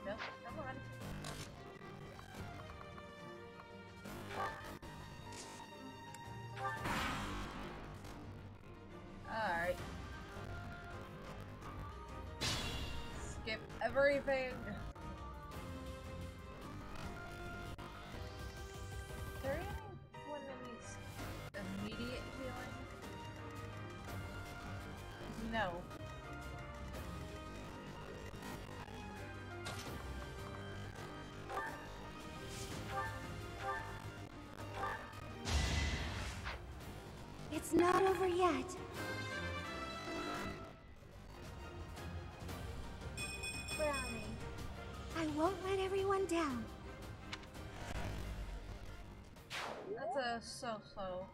No, come on. Alright. Skip everything. Is there anyone that needs No. It's not over yet. Brownie, I won't let everyone down. That's a so-so.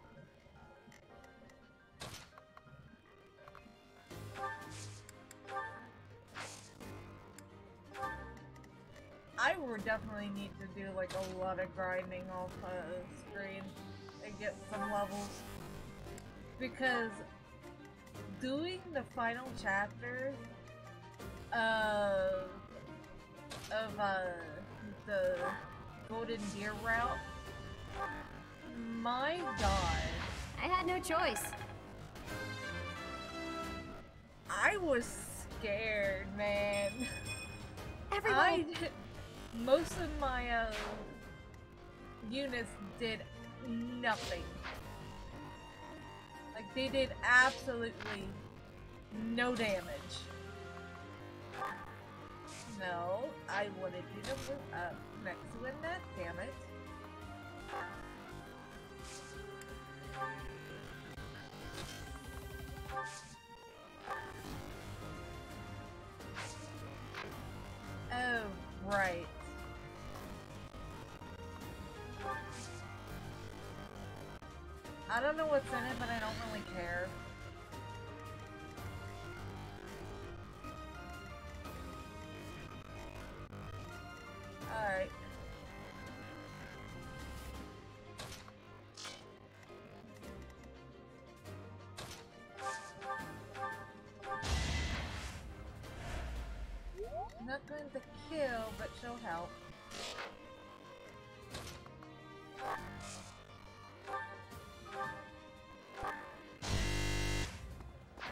I would definitely need to do like a lot of grinding off screen and get some levels. Because doing the final chapter of the Golden Deer route, my god. I had no choice. I was scared, man. Everyone, Most of my units did nothing. Like, they did absolutely no damage. No, I wanted you to move up next to a net, damn it. Oh, right. I don't know what's in it, but I don't really care. Alright. Not going to kill, but she'll help.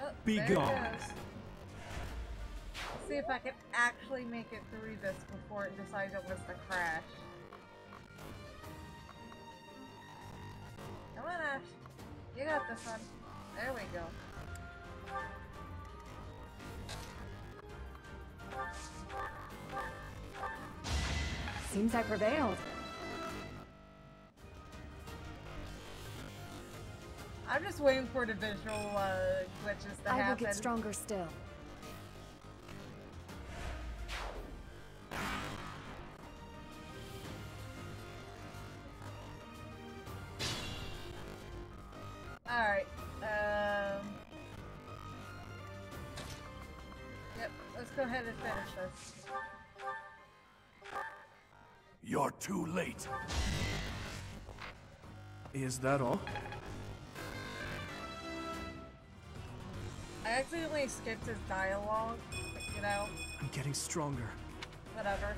Oh, Be there it gone. goes. See if I can actually make it through this before it decides it wants to crash. Come on, Ash. You got this one. There we go. Seems I prevailed. I'm just waiting for the visual glitches to happen. I will get stronger still. Alright, yep, let's go ahead and finish this. You're too late. Is that all? I accidentally skipped his dialogue, but, you know, I'm getting stronger. whatever.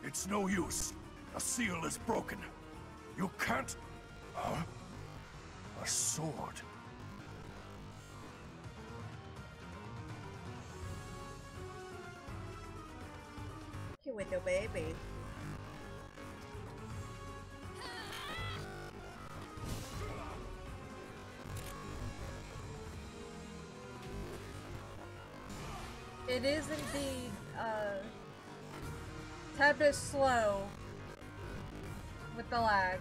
It's no use. A seal is broken. You can't... Huh? A sword. You with your baby. It is indeed, tad bit slow with the lag.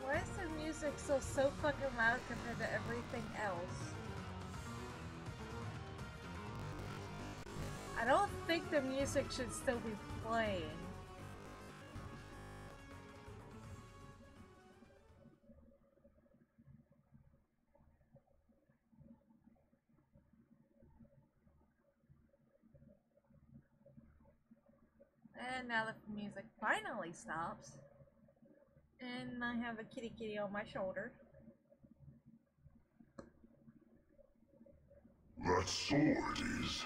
Why is the music still so fucking loud compared to everything else? I don't think the music should still be playing. And now the music finally stops. And I have a kitty kitty on my shoulder. That sword is...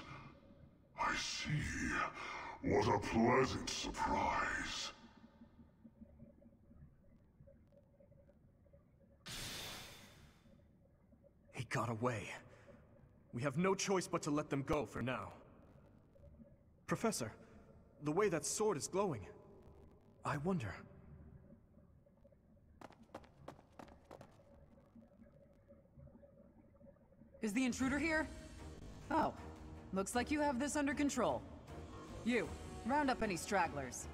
I see. What a pleasant surprise. He got away. We have no choice but to let them go for now. Professor, the way that sword is glowing, I wonder... Is the intruder here? Oh, looks like you have this under control. You, round up any stragglers.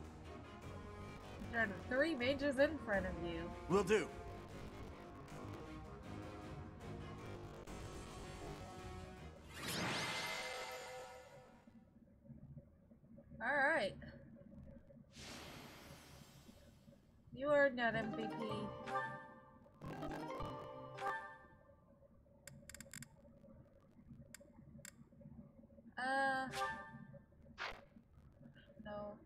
There are 3 mages in front of you. Will do. Alright. You are not MVP. No.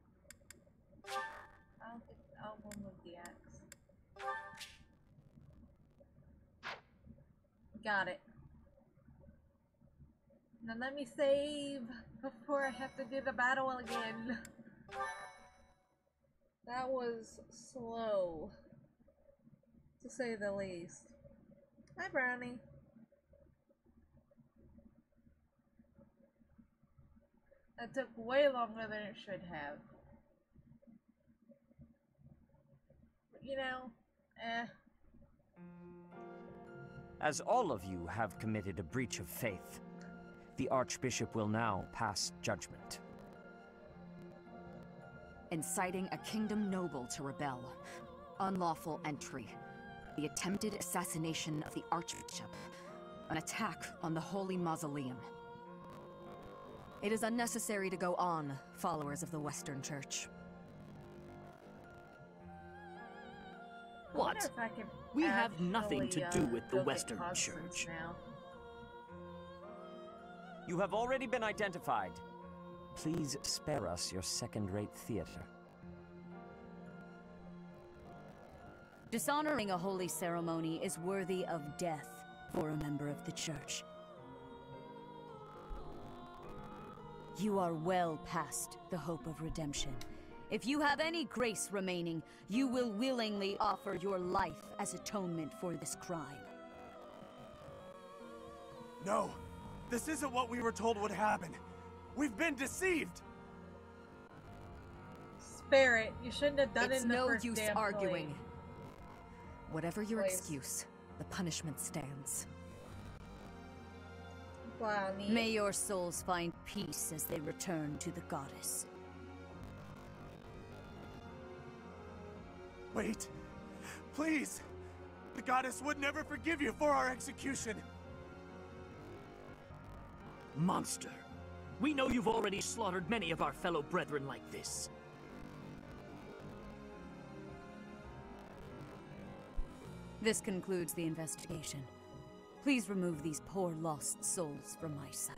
I'll move the axe. Got it. Now let me save before I have to do the battle again. That was slow, to say the least. Hi, Brownie. That took way longer than it should have. But, you know, As all of you have committed a breach of faith, the Archbishop will now pass judgment. Inciting a kingdom noble to rebel. Unlawful entry. The attempted assassination of the Archbishop. An attack on the Holy Mausoleum. It is unnecessary to go on, followers of the Western Church. What? We have nothing to do with the Western Church. Now. You have already been identified. Please spare us your second-rate theater. Dishonoring a holy ceremony is worthy of death for a member of the Church. You are well past the hope of redemption. If you have any grace remaining, you will willingly offer your life as atonement for this crime. No, this isn't what we were told would happen. We've been deceived. Spare it. You shouldn't have done it in the first It's no use damn arguing. fight. Whatever your Please. excuse, the punishment stands. Brownie. May your souls find peace as they return to the goddess. Wait, please. The goddess would never forgive you for our execution. Monster. We know you've already slaughtered many of our fellow brethren like this. This concludes the investigation. Please remove these poor lost souls from my sight.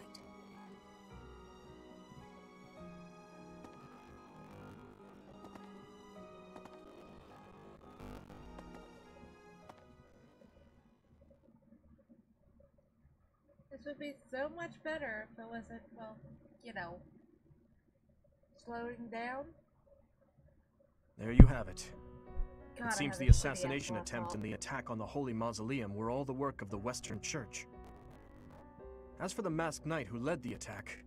This would be so much better if it wasn't, well, you know, slowing down. There you have it. God, It I seems have the a assassination shitty-ass attempt laptop. and the attack on the Holy Mausoleum were all the work of the Western Church. As for the masked knight who led the attack,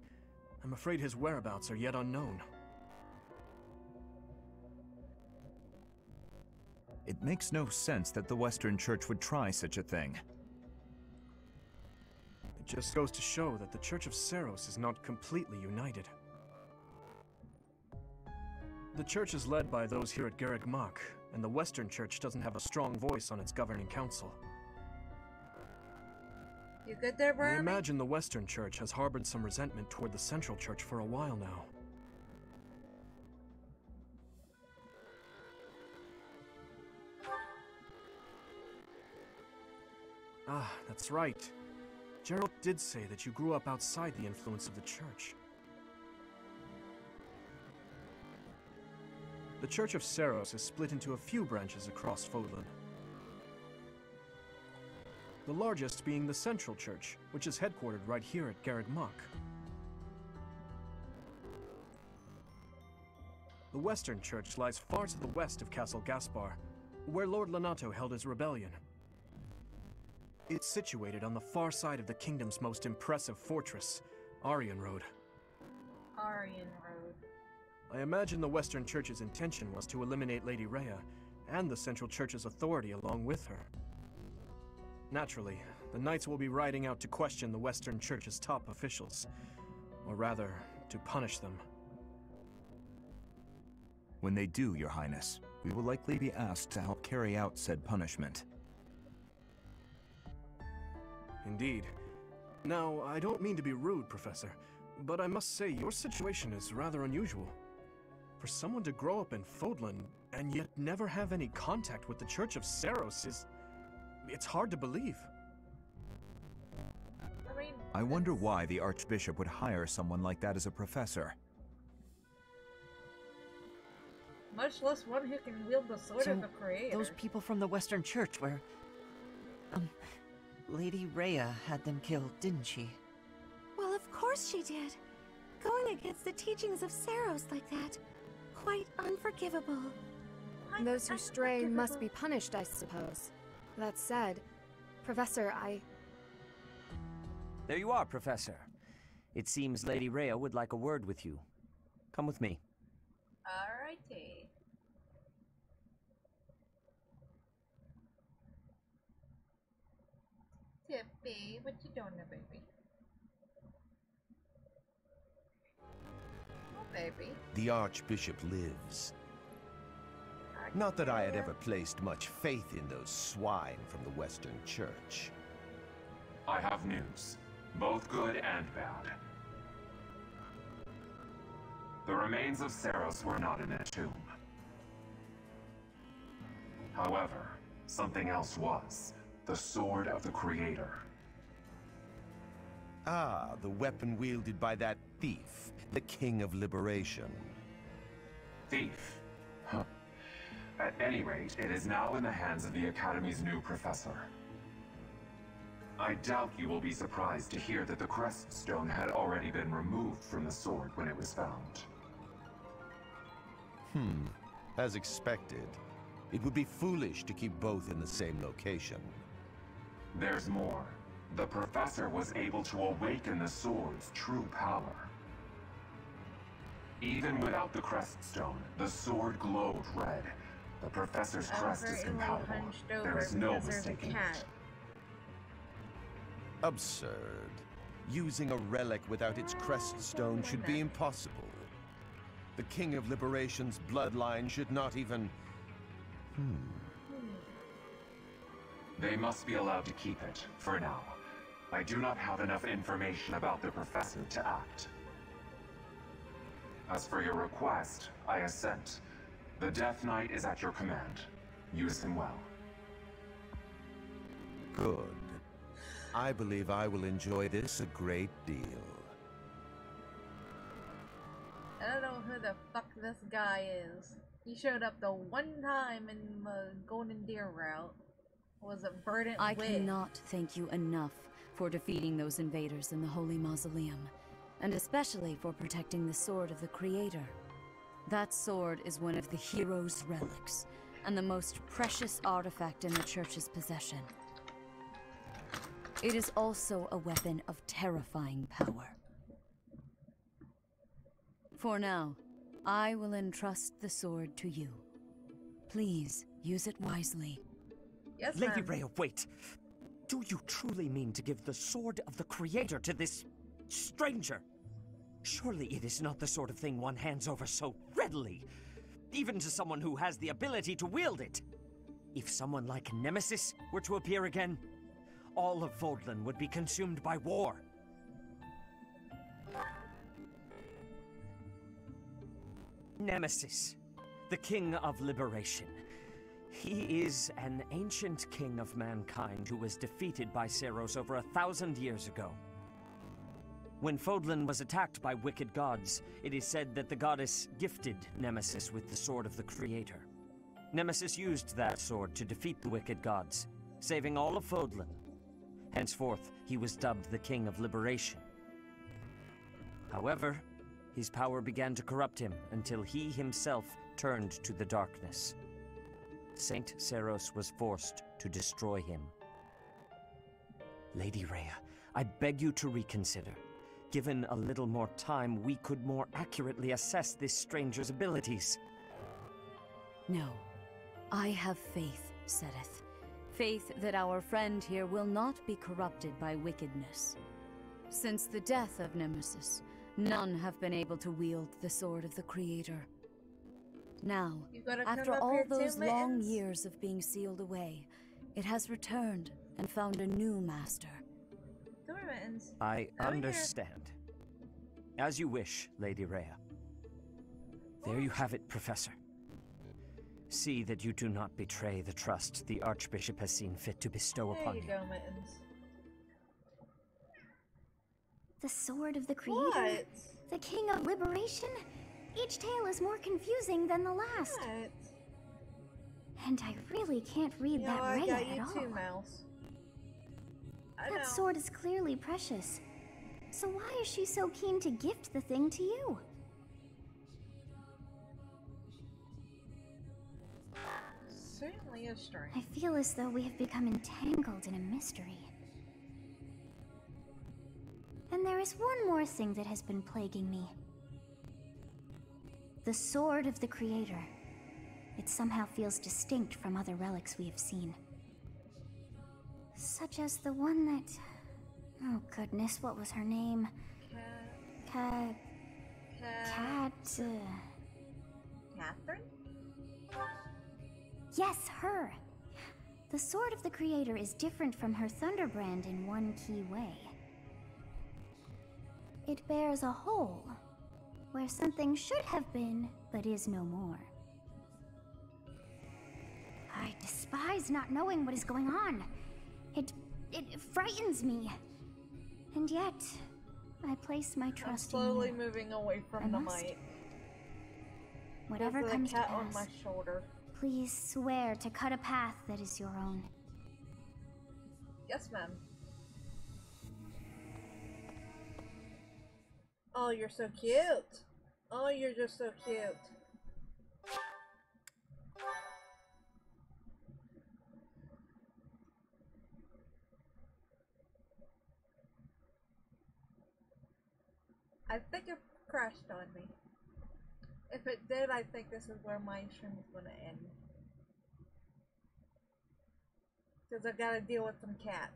I'm afraid his whereabouts are yet unknown. It makes no sense that the Western Church would try such a thing. It just goes to show that the Church of Seiros is not completely united. The Church is led by those here at Garreg Mach, and the Western Church doesn't have a strong voice on its governing council. You good there, I Brownie? imagine the Western Church has harbored some resentment toward the Central Church for a while now. Ah, that's right. Gerald did say that you grew up outside the influence of the Church. The Church of Seiros is split into a few branches across Fodlan. The largest being the Central Church, which is headquartered right here at Garreg Mach. The Western Church lies far to the west of Castle Gaspar, where Lord Lonato held his rebellion. It's situated on the far side of the kingdom's most impressive fortress, Aryan Road. Aryan Road. I imagine the Western Church's intention was to eliminate Lady Rhea and the Central Church's authority along with her. Naturally, the Knights will be riding out to question the Western Church's top officials, or rather, to punish them. When they do, Your Highness, we will likely be asked to help carry out said punishment. Indeed. Now, I don't mean to be rude, Professor, but I must say your situation is rather unusual. For someone to grow up in Fodlan and yet never have any contact with the Church of Seiros it's hard to believe. I wonder why the Archbishop would hire someone like that as a professor. Much less one who can wield the sword of the Creator. Those people from the Western Church were... Lady Rhea had them killed, didn't she? Well, of course she did. Going against the teachings of Seiros like that. Quite unforgivable. Those who stray must be punished, I suppose. That said, Professor, There you are, Professor. It seems Lady Rhea would like a word with you. Come with me. Alrighty. Tippy, what you doing there, baby? Oh, baby. The Archbishop lives. Not that I had ever placed much faith in those swine from the Western Church. I have news, both good and bad. The remains of Seiros were not in a tomb. However, something else was. The Sword of the Creator. Ah, the weapon wielded by that thief, the King of Liberation. Thief? Huh. At any rate, it is now in the hands of the Academy's new professor. I doubt you will be surprised to hear that the crest stone had already been removed from the sword when it was found. As expected. It would be foolish to keep both in the same location. There's more. The professor was able to awaken the sword's true power. Even without the crest stone, the sword glowed red. The professor's crest is compatible. There is no mistaking it. Absurd. Using a relic without its crest stone should be impossible. The King of Liberation's bloodline should not even... They must be allowed to keep it, for now. I do not have enough information about the professor to act. As for your request, I assent. The Death Knight is at your command. Use him well. Good. I believe I will enjoy this a great deal. I don't know who the fuck this guy is. He showed up the one time in the Golden Deer route. Was a verdant I wit. cannot thank you enough for defeating those invaders in the Holy Mausoleum, and especially for protecting the Sword of the Creator. That sword is one of the hero's relics, and the most precious artifact in the Church's possession. It is also a weapon of terrifying power. For now, I will entrust the sword to you. Please, use it wisely. Yes, Lady Rhea, wait! Do you truly mean to give the Sword of the Creator to this... stranger? Surely it is not the sort of thing one hands over so readily, even to someone who has the ability to wield it. If someone like Nemesis were to appear again, all of Fodlan would be consumed by war. Nemesis, the King of Liberation. He is an ancient king of mankind who was defeated by Seiros over 1,000 years ago. When Fodlan was attacked by wicked gods, it is said that the goddess gifted Nemesis with the Sword of the Creator. Nemesis used that sword to defeat the wicked gods, saving all of Fodlan. Henceforth, he was dubbed the King of Liberation. However, his power began to corrupt him until he himself turned to the darkness. Saint Seros was forced to destroy him. Lady Rhea, I beg you to reconsider. Given a little more time, we could more accurately assess this stranger's abilities. No. I have faith, Seteth. Faith that our friend here will not be corrupted by wickedness. Since the death of Nemesis, none have been able to wield the Sword of the Creator. Now, after all those long years of being sealed away, it has returned and found a new master. I understand. As you wish, Lady Rhea. There you have it, Professor. See that you do not betray the trust the Archbishop has seen fit to bestow upon you. There you go, Mittens. The Sword of the Creator? What? The King of Liberation? Each tale is more confusing than the last. What? And I really can't read that I Rhea got at you all. too, Mouse. That sword is clearly precious. So why is she so keen to gift the thing to you? Certainly is strange. I feel as though we have become entangled in a mystery. And there is one more thing that has been plaguing me. The Sword of the Creator. It somehow feels distinct from other relics we have seen. Such as the one that... Oh goodness, what was her name? Catherine? Yes, her! The Sword of the Creator is different from her Thunderbrand in one key way. It bears a hole, where something should have been, but is no more. I despise not knowing what is going on. It frightens me. And yet, I place my trust in you. Slowly moving away from the mic. Whatever comes to cat pass, on my shoulder. please swear to cut a path that is your own. Yes, ma'am. Oh, you're so cute. Oh, you're just so cute. I think it crashed on me. If it did, I think this is where my stream is gonna end. Because I gotta deal with some cats.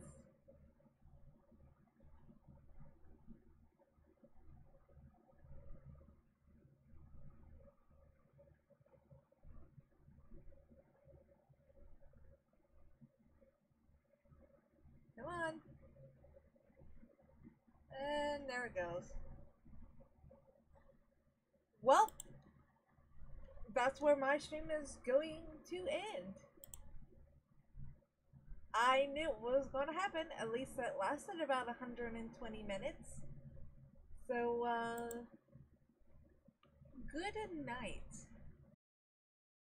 Come on. And there it goes. Well, that's where my stream is going to end. I knew what was going to happen. At least it lasted about 120 minutes. So, good night.